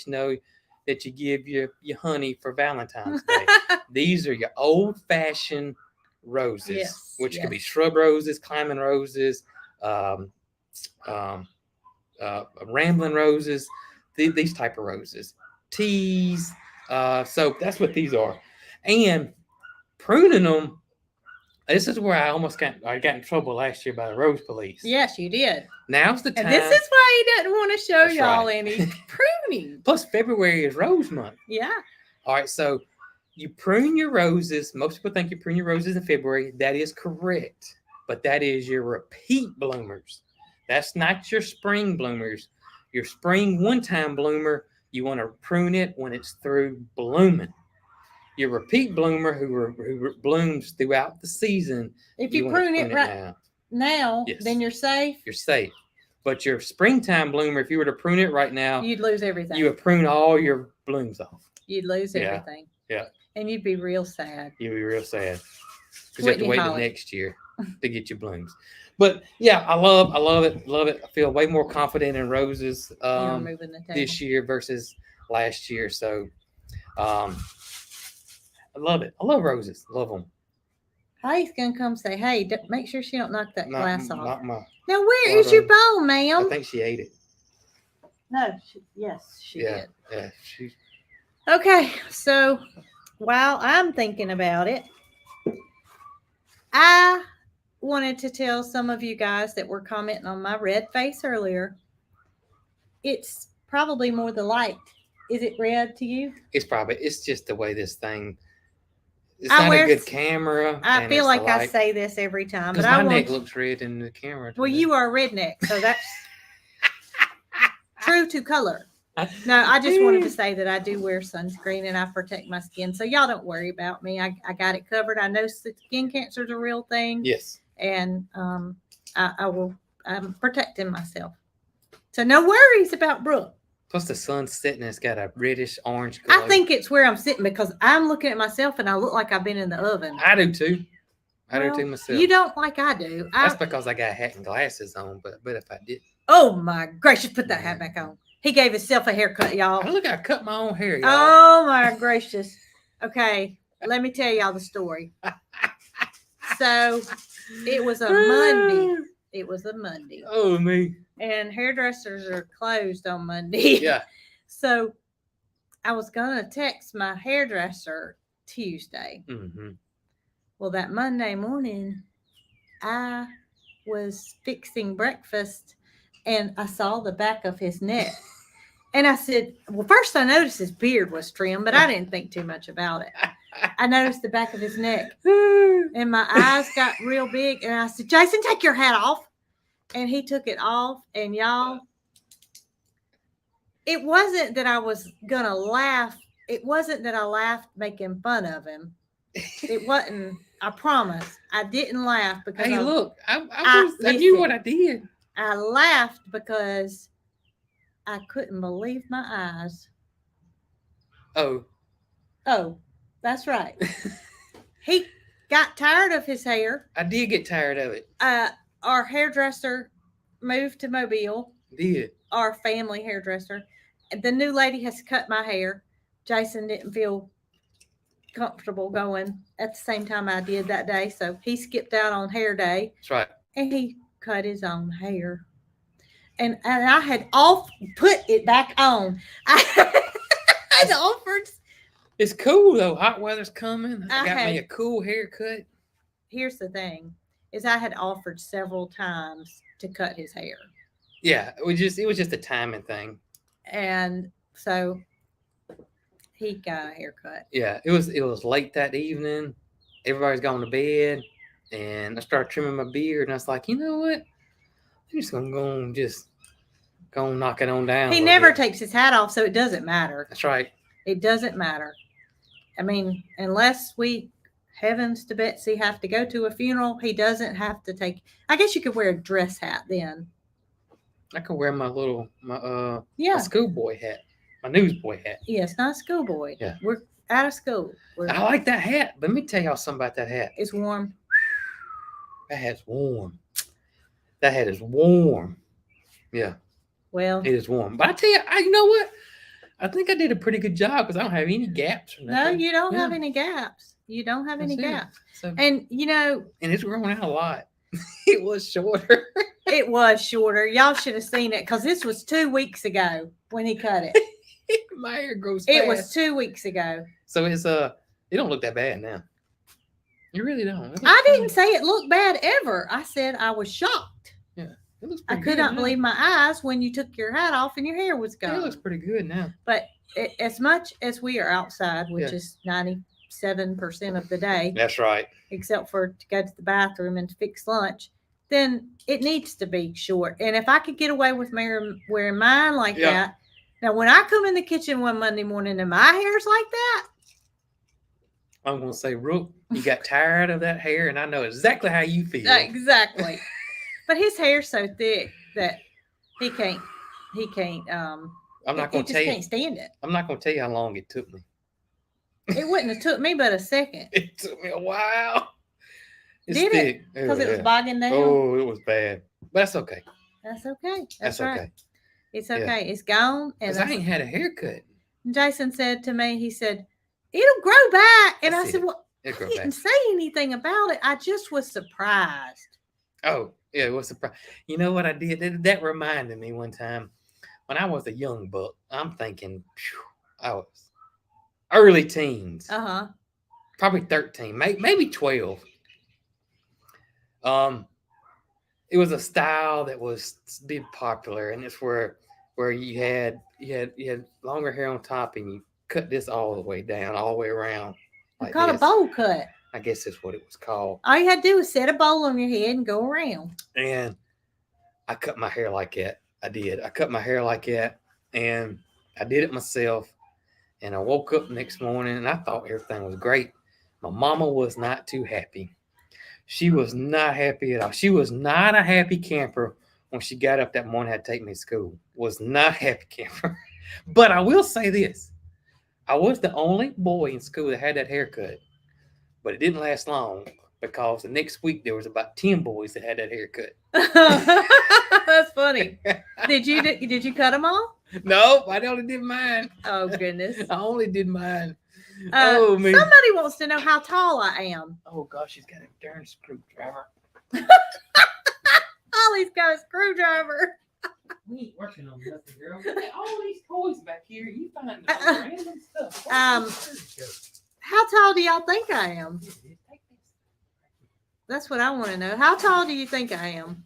that you give your honey for Valentine's Day. These are your old-fashioned roses, which could be shrub roses, climbing roses, rambling roses, these type of roses, teas. So that's what these are. And pruning them, this is where I got in trouble last year by the rose police. Yes, you did. Now's the time. And this is why he didn't want to show y'all any pruning. Plus, February is rose month. Yeah. All right, so you prune your roses. Most people think you prune your roses in February. That is correct. But that is your repeat bloomers. That's not your spring bloomers. Your spring one-time bloomer, you want to prune it when it's through blooming. Your repeat bloomer who blooms throughout the season. If you prune it right now, then you're safe. You're safe. But your springtime bloomer, if you were to prune it right now, you'd lose everything. You would prune all your blooms off. You'd lose everything. Yeah. And you'd be real sad. You'd be real sad. Because you have to wait the next year to get your blooms. But yeah, I love it. I feel way more confident in roses this year versus last year. So I love it. I love roses. Love them. Heidi's gonna come say, "Hey, make sure she don't knock that glass off." Not my. Now, where is your bowl, ma'am? I think she ate it. No, yes, she did. Yeah, she. Okay, so while I'm thinking about it, I wanted to tell some of you guys that were commenting on my red face earlier. It's probably more the light. Is it red to you? It's just the way this thing. It's not a good camera. I feel like I say this every time, but my neck looks red in the camera. Well, you are a redneck, so that's true to color. No, I just wanted to say that I do wear sunscreen and I protect my skin, so y'all don't worry about me. I got it covered. I know skin cancer is a real thing. Yes, and I'm protecting myself, so no worries about Brooke. Plus the sun's setting, it's got a reddish orange color. I think it's where I'm sitting because I'm looking at myself and I look like I've been in the oven. I do too. I do too myself. You don't like I do. That's because I got a hat and glasses on, but if I did. Oh my gracious, put that hat back on. He gave himself a haircut, y'all. Oh, look, I cut my own hair, y'all. Oh my gracious. Okay, let me tell y'all the story. So it was a Monday. It was a Monday. Oh, me. And hairdressers are closed on Monday. Yeah. So I was going to text my hairdresser Tuesday. Mm-hmm. Well, that Monday morning, I was fixing breakfast and I saw the back of his neck. And I said, well, first I noticed his beard was trimmed, but I didn't think too much about it. I noticed the back of his neck and my eyes got real big. And I said, Jason, take your hat off. And he took it off. And y'all, it wasn't that I was going to laugh. It wasn't that I laughed making fun of him. It wasn't. I promise. I didn't laugh because hey, look, I knew what I did. I laughed because I couldn't believe my eyes. Oh, that's right. He got tired of his hair. I did get tired of it. Our hairdresser moved to Mobile. Did. Our family hairdresser. The new lady has cut my hair. Jason didn't feel comfortable going at the same time I did that day, so he skipped out on hair day. That's right. And he cut his own hair. And I had put it back on. I had offered. It's cool though. Hot weather's coming. I got me a cool haircut. Here's the thing: is I had offered several times to cut his hair. Yeah, it was just a timing thing. And so he got a haircut. Yeah, it was late that evening. Everybody's gone to bed, and I started trimming my beard, and I was like, you know what? I'm just gonna go knock it on down. He never takes his hat off, so it doesn't matter. That's right. It doesn't matter. I mean, unless we, heavens to Betsy, have to go to a funeral, he doesn't have to take. I guess you could wear a dress hat then. I could wear my schoolboy hat, my newsboy hat. Yes, not schoolboy. Yeah, we're out of school. I like that hat. Let me tell y'all something about that hat. It's warm. That hat's warm. That hat is warm. Yeah. Well, it is warm. But I tell you, you know what? I think I did a pretty good job because I don't have any gaps or nothing. No, you don't have any gaps. You don't have any gaps. So, and it's growing out a lot. It was shorter. It was shorter. Y'all should have seen it because this was 2 weeks ago when he cut it. My hair grows fast. It was 2 weeks ago. So it's it don't look that bad now. You really don't. I didn't say it looked bad ever. I said I was shocked. Yeah. I could not believe my eyes when you took your hat off and your hair was gone. It looks pretty good now. But as much as we are outside, which is 97% of the day. That's right. Except for to go to the bathroom and to fix lunch, then it needs to be short. And if I could get away with wearing mine like that. Now, when I come in the kitchen one Monday morning and my hair's like that. I'm going to say, Rook, you got tired of that hair, and I know exactly how you feel. Exactly. But his hair's so thick that he can't. I'm not going to tell you. He can't stand it. I'm not going to tell you how long it took me. It wouldn't have took me but a second. It took me a while. It's Did thick. Because it was bogging down? Oh, it was bad. But that's okay. That's okay. That's right. Okay. It's okay. Yeah. It's gone. And I ain't had a haircut. Jason said to me, he said, it'll grow back. And I said, well, It'll I grow didn't back. say anything about it. I just was surprised. Oh, yeah, it was surprise. You know what I did? That reminded me one time when I was a young buck. I'm thinking, phew, I was early teens, Uh-huh. probably 13, maybe 12. Um, it was a style that was big popular, and it's where you had longer hair on top, and you cut this all the way down, all the way around, It's like called a this. bowl cut. I guess that's what it was called. All you had to do was set a bowl on your head and go around. And I cut my hair like that. I did. I cut my hair like that, and I did it myself. And I woke up next morning, and I thought everything was great. My mama was not too happy. She was not happy at all. She was not a happy camper when she got up that morning and had to take me to school. Was not a happy camper. But I will say this. I was the only boy in school that had that haircut. But it didn't last long because the next week there was about 10 boys that had that haircut. That's funny. Did you cut them all? Nope, I only did mine. Oh goodness. I only did mine. Oh man. Somebody wants to know how tall I am. Oh gosh, she's got a darn screwdriver. Ollie's got a screwdriver. We ain't working on nothing, girl. All these toys back here, you find random stuff. How tall do y'all think I am? That's what I want to know. How tall do you think I am?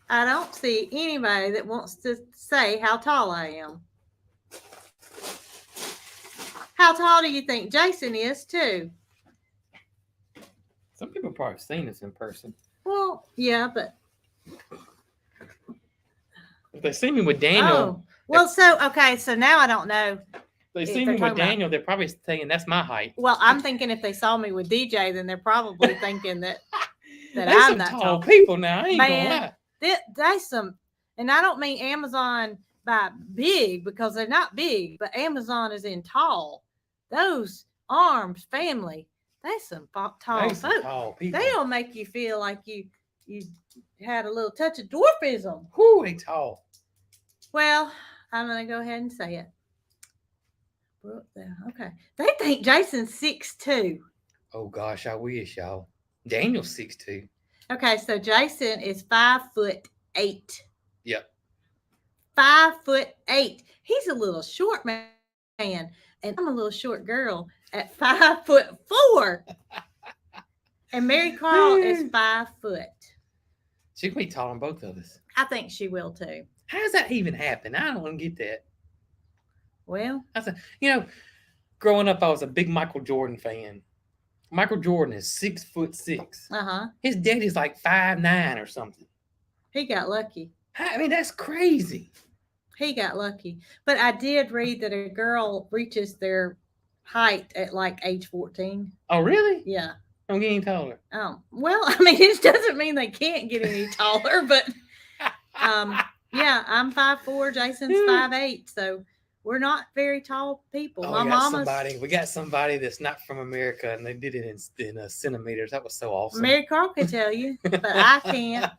I don't see anybody that wants to say how tall I am. How tall do you think Jason is, too? Some people probably seen us in person. Well, yeah, but... If they see me with Daniel... Oh, well, okay, so now I don't know. They see me with Daniel, they're probably thinking that's my height. Well, I'm thinking if they saw me with DJ, then they're probably thinking that There's I'm some not tall people now. I ain't gonna lie. That's some, and I don't mean Amazon by big because they're not big, but Amazon is in tall. Those arms, family, that's some tall folks. Tall people. They'll make you feel like you had a little touch of dwarfism. Whoo, they tall. Well, I'm gonna go ahead and say it. Okay. They think Jason's 6'2". Oh gosh, I wish, y'all. Daniel's 6'2". Okay, so Jason is 5'8". Yep. 5'8". He's a little short man, and I'm a little short girl at 5'4". And Mary Carl is 5 foot. She can be taller than both of us. I think she will too. How does that even happen? I don't get that. Well, growing up, I was a big Michael Jordan fan. Michael Jordan is 6'6". His daddy's like 5'9" or something. He got lucky. I mean, that's crazy. He got lucky. But I did read that a girl reaches their height at like age 14. Oh, really? Yeah. I'm getting taller. Oh, well, I mean, it doesn't mean they can't get any taller, but yeah, I'm 5'4", Jason's 5'8", so we're not very tall people. Oh, we got somebody that's not from America, and they did it in centimeters. That was so awesome. Mary Carl could tell you, but I can't.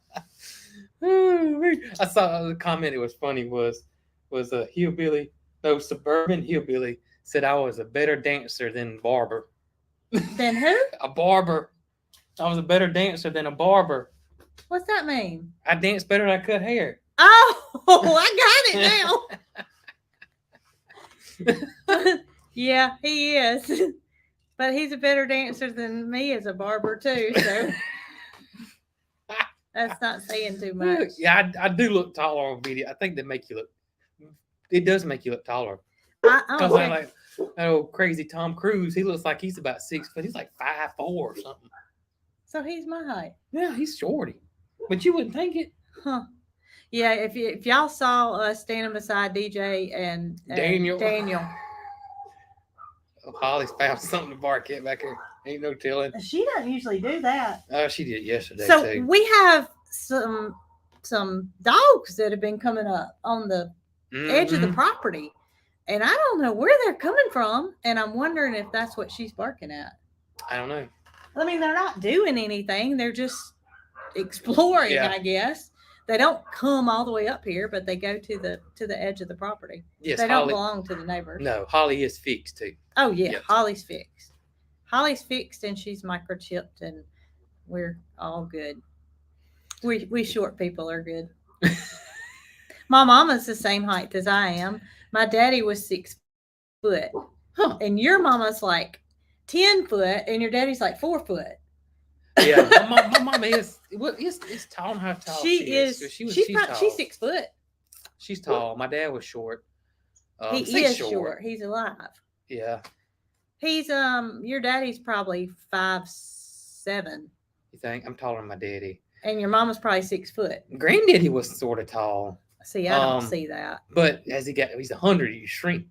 I saw a comment. It was funny. Was a hillbilly, no suburban hillbilly, said I was a better dancer than barber. Than who? A barber. I was a better dancer than a barber. What's that mean? I dance better than I cut hair. Oh, I got it now. Yeah, he is. But he's a better dancer than me as a barber, too. So that's not saying too much. Yeah, I do look taller on video. I think they make you look. It does make you look taller. Because like that old crazy Tom Cruise. He looks like he's about 6 foot. He's like 5'4" or something. So he's my height. Yeah, he's shorty. But you wouldn't think it. Huh. Yeah, if y'all saw us standing beside DJ and Daniel. Oh, Holly's found something to bark at back here. Ain't no telling. She doesn't usually do that. Oh, she did yesterday so too. We have some dogs that have been coming up on the edge of the property. And I don't know where they're coming from. And I'm wondering if that's what she's barking at. I don't know. I mean, they're not doing anything. They're just exploring, I guess. They don't come all the way up here, but they go to the edge of the property. Yes, They don't Holly. belong to the neighbors. No, Holly is fixed too. Oh yeah, Yes. Holly's fixed. Holly's fixed, and she's microchipped, and we're all good. We short people are good. My mama's the same height as I am. My daddy was 6 foot, Huh. and your mama's like 10 foot, and your daddy's like 4 foot. Yeah, my mom is. Well, it's tall. How tall She is? is. She's tall. She's 6 foot. She's tall. My dad was short. He say is short. He's alive. Yeah. He's your daddy's probably 5'7", You think I'm taller than my daddy? and your mama's probably 6 foot. Granddaddy was sort of tall, See, I don't see that. but as he's 100, you shrink.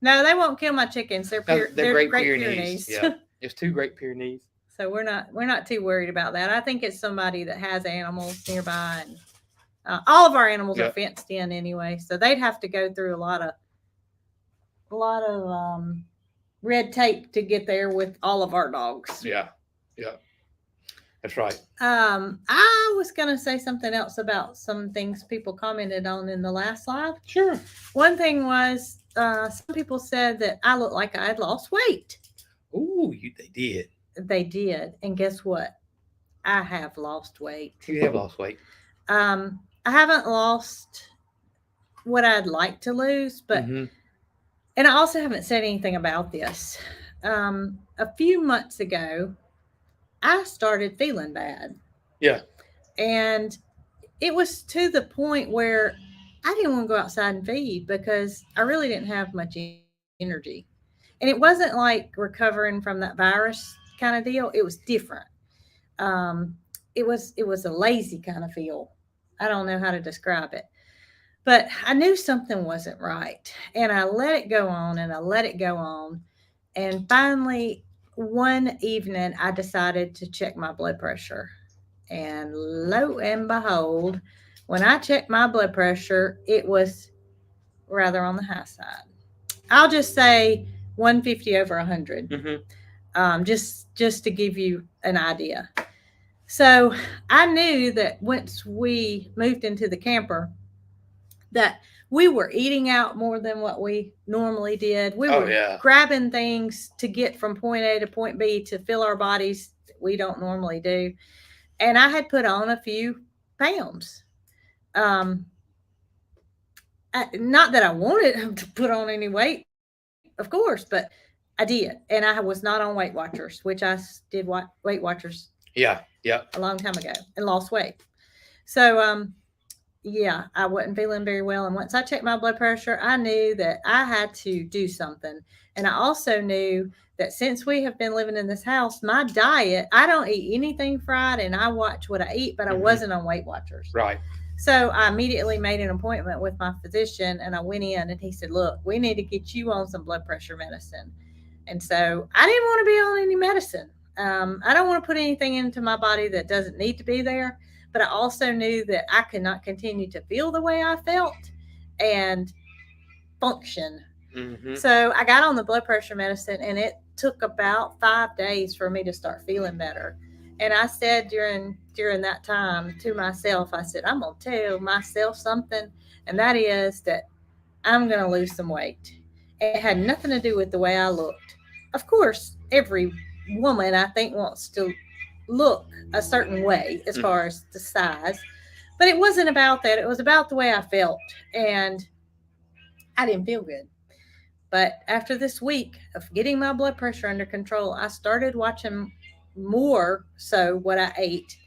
No, they won't kill my chickens. They're They're Great Great Pyrenees. Yeah, there's 2 Great Pyrenees. So we're not too worried about that. I think it's somebody that has animals nearby, and all of our animals are fenced in anyway, so they'd have to go through a lot of red tape to get there with all of our dogs. Yeah, that's right. I was gonna say something else about some things people commented on in the last live. Sure. One thing was some people said that I looked like I had lost weight. Ooh, they did. They did, and guess what? I have lost weight. You have lost weight. I haven't lost what I'd like to lose, but and I also haven't said anything about this. A few months ago, I started feeling bad. Yeah. And it was to the point where I didn't want to go outside and feed because I really didn't have much energy. And it wasn't like recovering from that virus kind of deal. It was different. It was a lazy kind of feel. I don't know how to describe it. But I knew something wasn't right. And I let it go on and I let it go on. And finally, one evening, I decided to check my blood pressure. And lo and behold, when I checked my blood pressure, it was rather on the high side. I'll just say 150 over 100, just to give you an idea. So I knew that once we moved into the camper, that we were eating out more than what we normally did. We were grabbing things to get from point A to point B to fill our bodies that we don't normally do. And I had put on a few pounds. Not that I wanted to put on any weight, of course, but I did. And I was not on Weight Watchers, which I did Weight Watchers a long time ago and lost weight. So, yeah, I wasn't feeling very well. And once I checked my blood pressure, I knew that I had to do something. And I also knew that since we have been living in this house, my diet, I don't eat anything fried and I watch what I eat, but I wasn't on Weight Watchers. Right. So I immediately made an appointment with my physician and I went in and he said, look, we need to get you on some blood pressure medicine. And so I didn't want to be on any medicine. I don't want to put anything into my body that doesn't need to be there. But I also knew that I could not continue to feel the way I felt and function. So I got on the blood pressure medicine and it took about 5 days for me to start feeling better. And I said during that time to myself, I said, I'm going to tell myself something. And that is that I'm going to lose some weight. It had nothing to do with the way I looked. Of course, every woman I think wants to look a certain way as far as the size, but it wasn't about that. It was about the way I felt, and I didn't feel good. But after this week of getting my blood pressure under control, I started watching more so what I ate.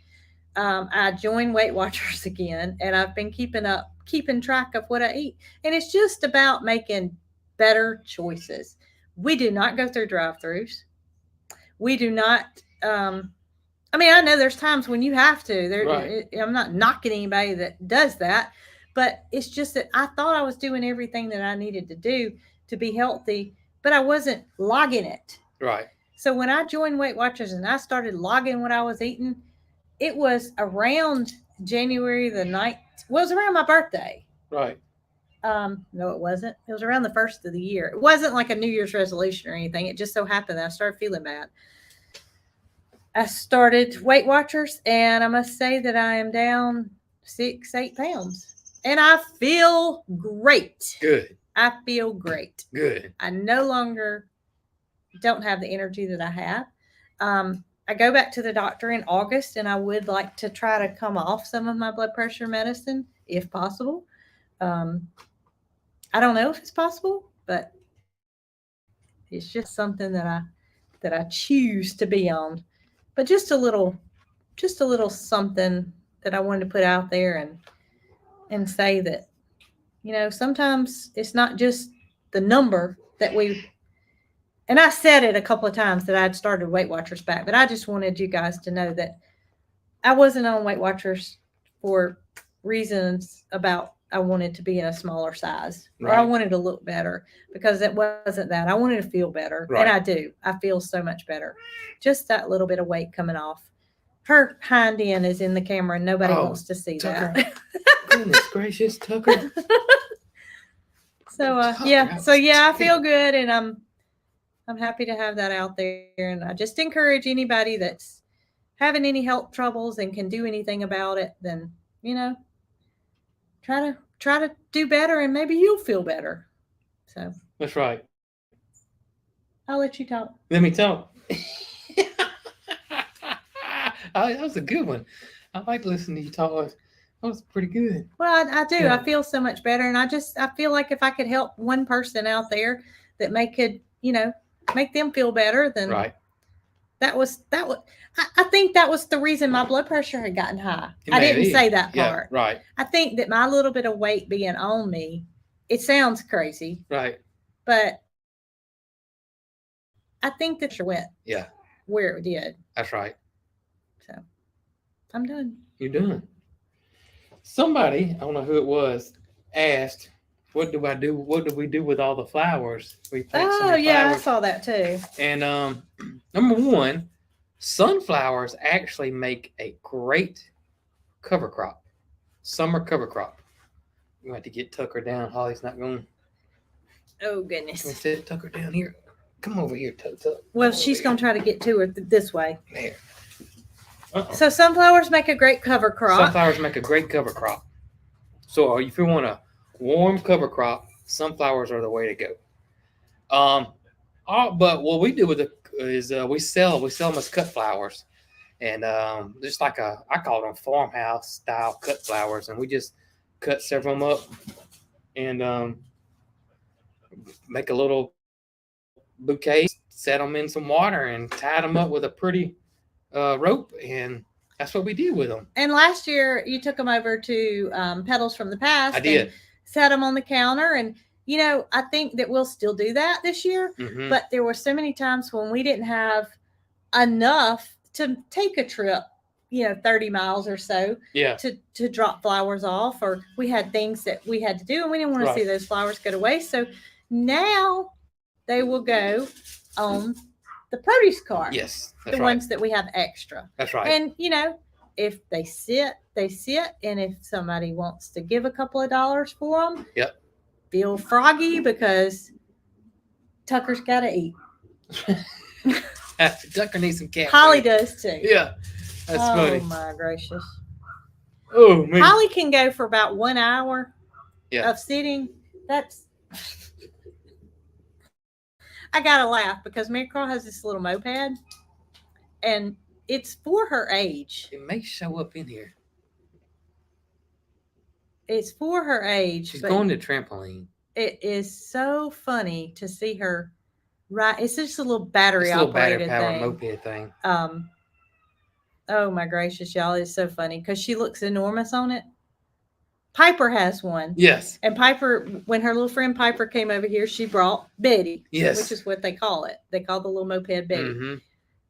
I joined Weight Watchers again, and I've been keeping track of what I eat, and it's just about making better choices. We do not go through drive-throughs. We do not I mean, I know there's times when you have to. Right. I'm not knocking anybody that does that, but it's just that I thought I was doing everything that I needed to do to be healthy, but I wasn't logging it. Right. So when I joined Weight Watchers and I started logging what I was eating, it was around January the 9th. Well, it was around my birthday. Right. No, it wasn't. It was around the first of the year. It wasn't like a New Year's resolution or anything. It just so happened that I started feeling bad. I started Weight Watchers, and I must say that I am down 6, 8 pounds. And I feel great. Good. I feel great. Good. I no longer don't have the energy that I have. I go back to the doctor in August, and I would like to try to come off some of my blood pressure medicine if possible. I don't know if it's possible, but it's just something that I choose to be on. But just a little something that I wanted to put out there and say that, sometimes it's not just the number that we, and I said it a couple of times that I'd started Weight Watchers back, but I just wanted you guys to know that I wasn't on Weight Watchers for reasons about I wanted to be in a smaller size or I Right. wanted to look better, because it wasn't that. I wanted to feel better. Right. And I do. I feel so much better. Just that little bit of weight coming off. Her hind end is in the camera and nobody Oh, wants to see Tucker. that. Goodness gracious, Tucker. So Tucker, yeah. that So was yeah, I terrible. feel good, and I'm happy to have that out there. And I just encourage anybody that's having any health troubles and can do anything about it, then, try to do better, and maybe you'll feel better. So That's right. I'll let you talk. Let me talk. That was a good one. I like listening to you talk. That was pretty good. Well, I do. Yeah. I feel so much better, and I feel like if I could help one person out there that could, make them feel better, then Right. that was. I think that was the reason my blood pressure had gotten high. It I may didn't be. say that Yeah. part. Right. I think that my little bit of weight being on me, it sounds crazy, Right. but I think that went Yeah. where it did. That's right. So I'm done. You're done. Somebody, I don't know who it was, asked, "What do I do? What do we do with all the flowers? We plant so Oh many yeah, I flowers." saw that too. And number one, sunflowers actually make a great cover crop, summer cover crop. You have to get Tucker down. Holly's not going. Oh Can we goodness. sit Tucker down here? Come over here, Tuck. Well, she's gonna try to get to her this way. There. Uh-oh. So sunflowers make a great cover crop. Sunflowers make a great cover crop. So if you want a warm cover crop, sunflowers are the way to go. But what we do with it is we sell them as cut flowers, and just like I call them farmhouse style cut flowers, and we just cut several of them up and make a little bouquet, set them in some water, and tie them up with a pretty rope, and that's what we did with them. And last year you took them over to Petals from the Past. I did. And set them on the counter, and I think that we'll still do that this year. Mm-hmm. But there were so many times when we didn't have enough to take a trip, 30 miles or so Yeah. to drop flowers off, or we had things that we had to do and we didn't want to see Right. those flowers go to waste. So now they will go on the produce cart. Yes. The That's right. ones that we have extra. That's right. And, if they sit, they sit. And if somebody wants to give a couple of dollars for them, Yep. feel froggy, because Tucker's got to eat. Tucker needs some cat Holly food. does too. Yeah. That's oh, funny. my gracious. Oh, man. Holly can go for about 1 hour Yeah. of sitting. That's. I got to laugh because Mary Carl has this little moped, and it's for her age. It may show up in here. It's for her age. She's but going to trampoline. It is so funny to see her ride. It's just a little battery It's a little battery operated powered thing. moped thing. Oh my gracious, y'all! It's so funny because she looks enormous on it. Piper has one. Yes. And Piper, when her little friend Piper came over here, she brought Betty. Yes. Which is what they call it. They call the little moped Betty. Mm-hmm.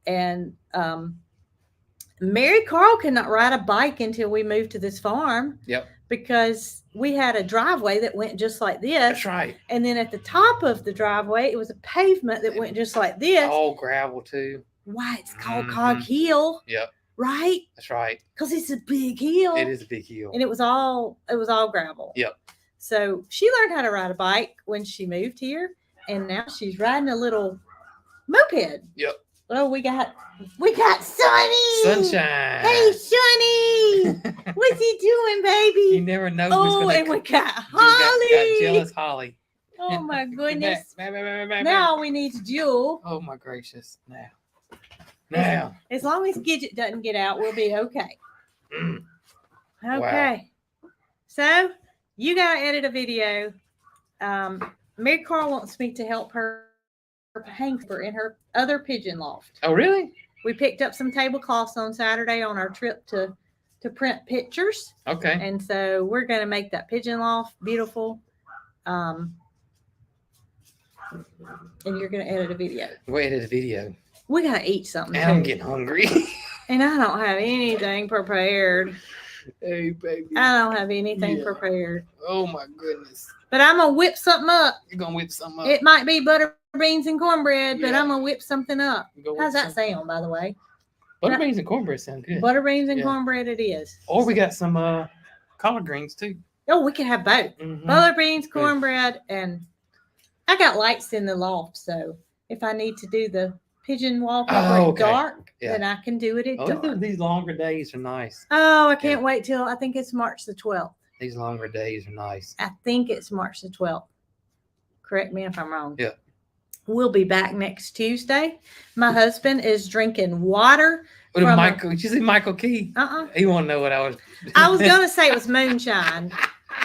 And Mary Carl could not ride a bike until we moved to this farm. Yep. Because we had a driveway that went just like this. That's right. And then at the top of the driveway, it was a pavement that went just like this. All gravel too. Why it's called Mhm. Cog Hill. Yep. Right? That's right. Because it's a big hill. It is a big hill. And it was all gravel. Yep. So she learned how to ride a bike when she moved here, and now she's riding a little moped. Yep. Oh, we got Sonny. Sunshine. Hey, Sonny. What's he doing, baby? You never know. Oh, and we got got Holly. jealous Holly. Oh my Get goodness. back, back, back. Now we need Jewel. Oh my gracious. Now. As long as Gidget doesn't get out, we'll be okay. Mm. Okay. So you gotta edit a video. Mary Carl wants me to help her hang her in her other pigeon loft. Oh really? We picked up some tablecloths on Saturday on our trip to print pictures. Okay. And so we're gonna make that pigeon loft beautiful. And you're gonna edit a video. We edit a video. We gotta eat something. And I'm too. getting hungry. And I don't have anything prepared. Hey baby. I don't have anything prepared. Oh my goodness. But I'm gonna whip something up. You're gonna whip something up. It might be butter beans and cornbread, but Yeah. I'm gonna whip something up. How's that sound, by the way? Butter beans and cornbread sound good. Butter beans and Yeah. cornbread it is. Or we got some collard greens too. Oh, we can have both. Mhm. Butter beans, cornbread, and I got lights in the loft, so if I need to do the pigeon wallpaper okay. dark, Yeah. then I can do it at Oh, dark. these longer days are nice. Oh, I can't wait till I think it's March the 12th. These longer days are nice. I think it's March the 12th. Correct me if I'm wrong. Yeah. We'll be back next Tuesday. My husband is drinking water. What did from Michael? Did you see Michael Key? He want to know what I was. I was going to say it was moonshine,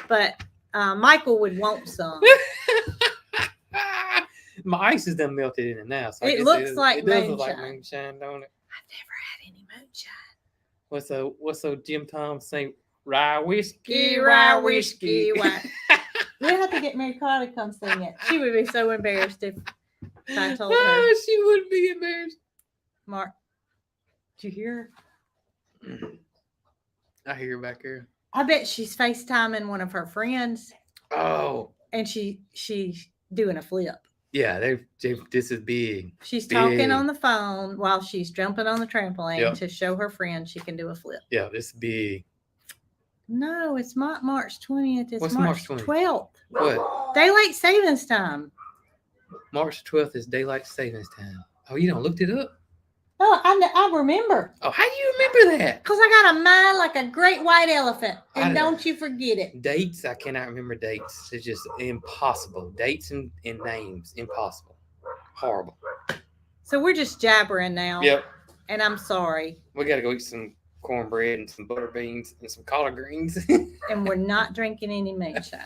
but Michael would want some. My ice is done melted in it now. So I It guess looks like it does look like moonshine. moonshine, don't it? I've never had any moonshine. What's so Jim Tom say? Rye whiskey, Rye whiskey. We'll have to get Mary Carl to come sing it. She would be so embarrassed if I told her. Oh, she would be embarrassed. Mark, did you hear her? I hear her back here. I bet she's FaceTiming one of her friends Oh, and she's doing a flip. yeah. This is big. She's Big. talking on the phone while she's jumping on the trampoline Yep. to show her friend she can do a flip. Yeah, this is big. No, it's not March 20th. It's What's March March 20th? 12th. What? Daylight savings time. March 12th is daylight savings time. Oh, you don't looked it up? Oh, I remember. Oh, how do you remember that? Because I got a mind like a great white elephant. And I- don't you forget it. Dates, I cannot remember dates. It's just impossible. Dates and names, impossible. Horrible. So we're just jabbering now. Yep. And I'm sorry. We got to go eat some cornbread and some butter beans and some collard greens. And we're not drinking any moonshine.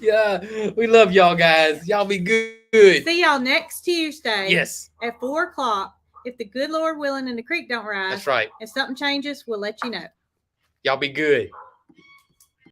Yeah, we love y'all guys. Y'all be good. See y'all next Tuesday. Yes, At 4 o'clock. If the good Lord willing and the creek don't rise that's right. and something changes, we'll let you know. Y'all be good.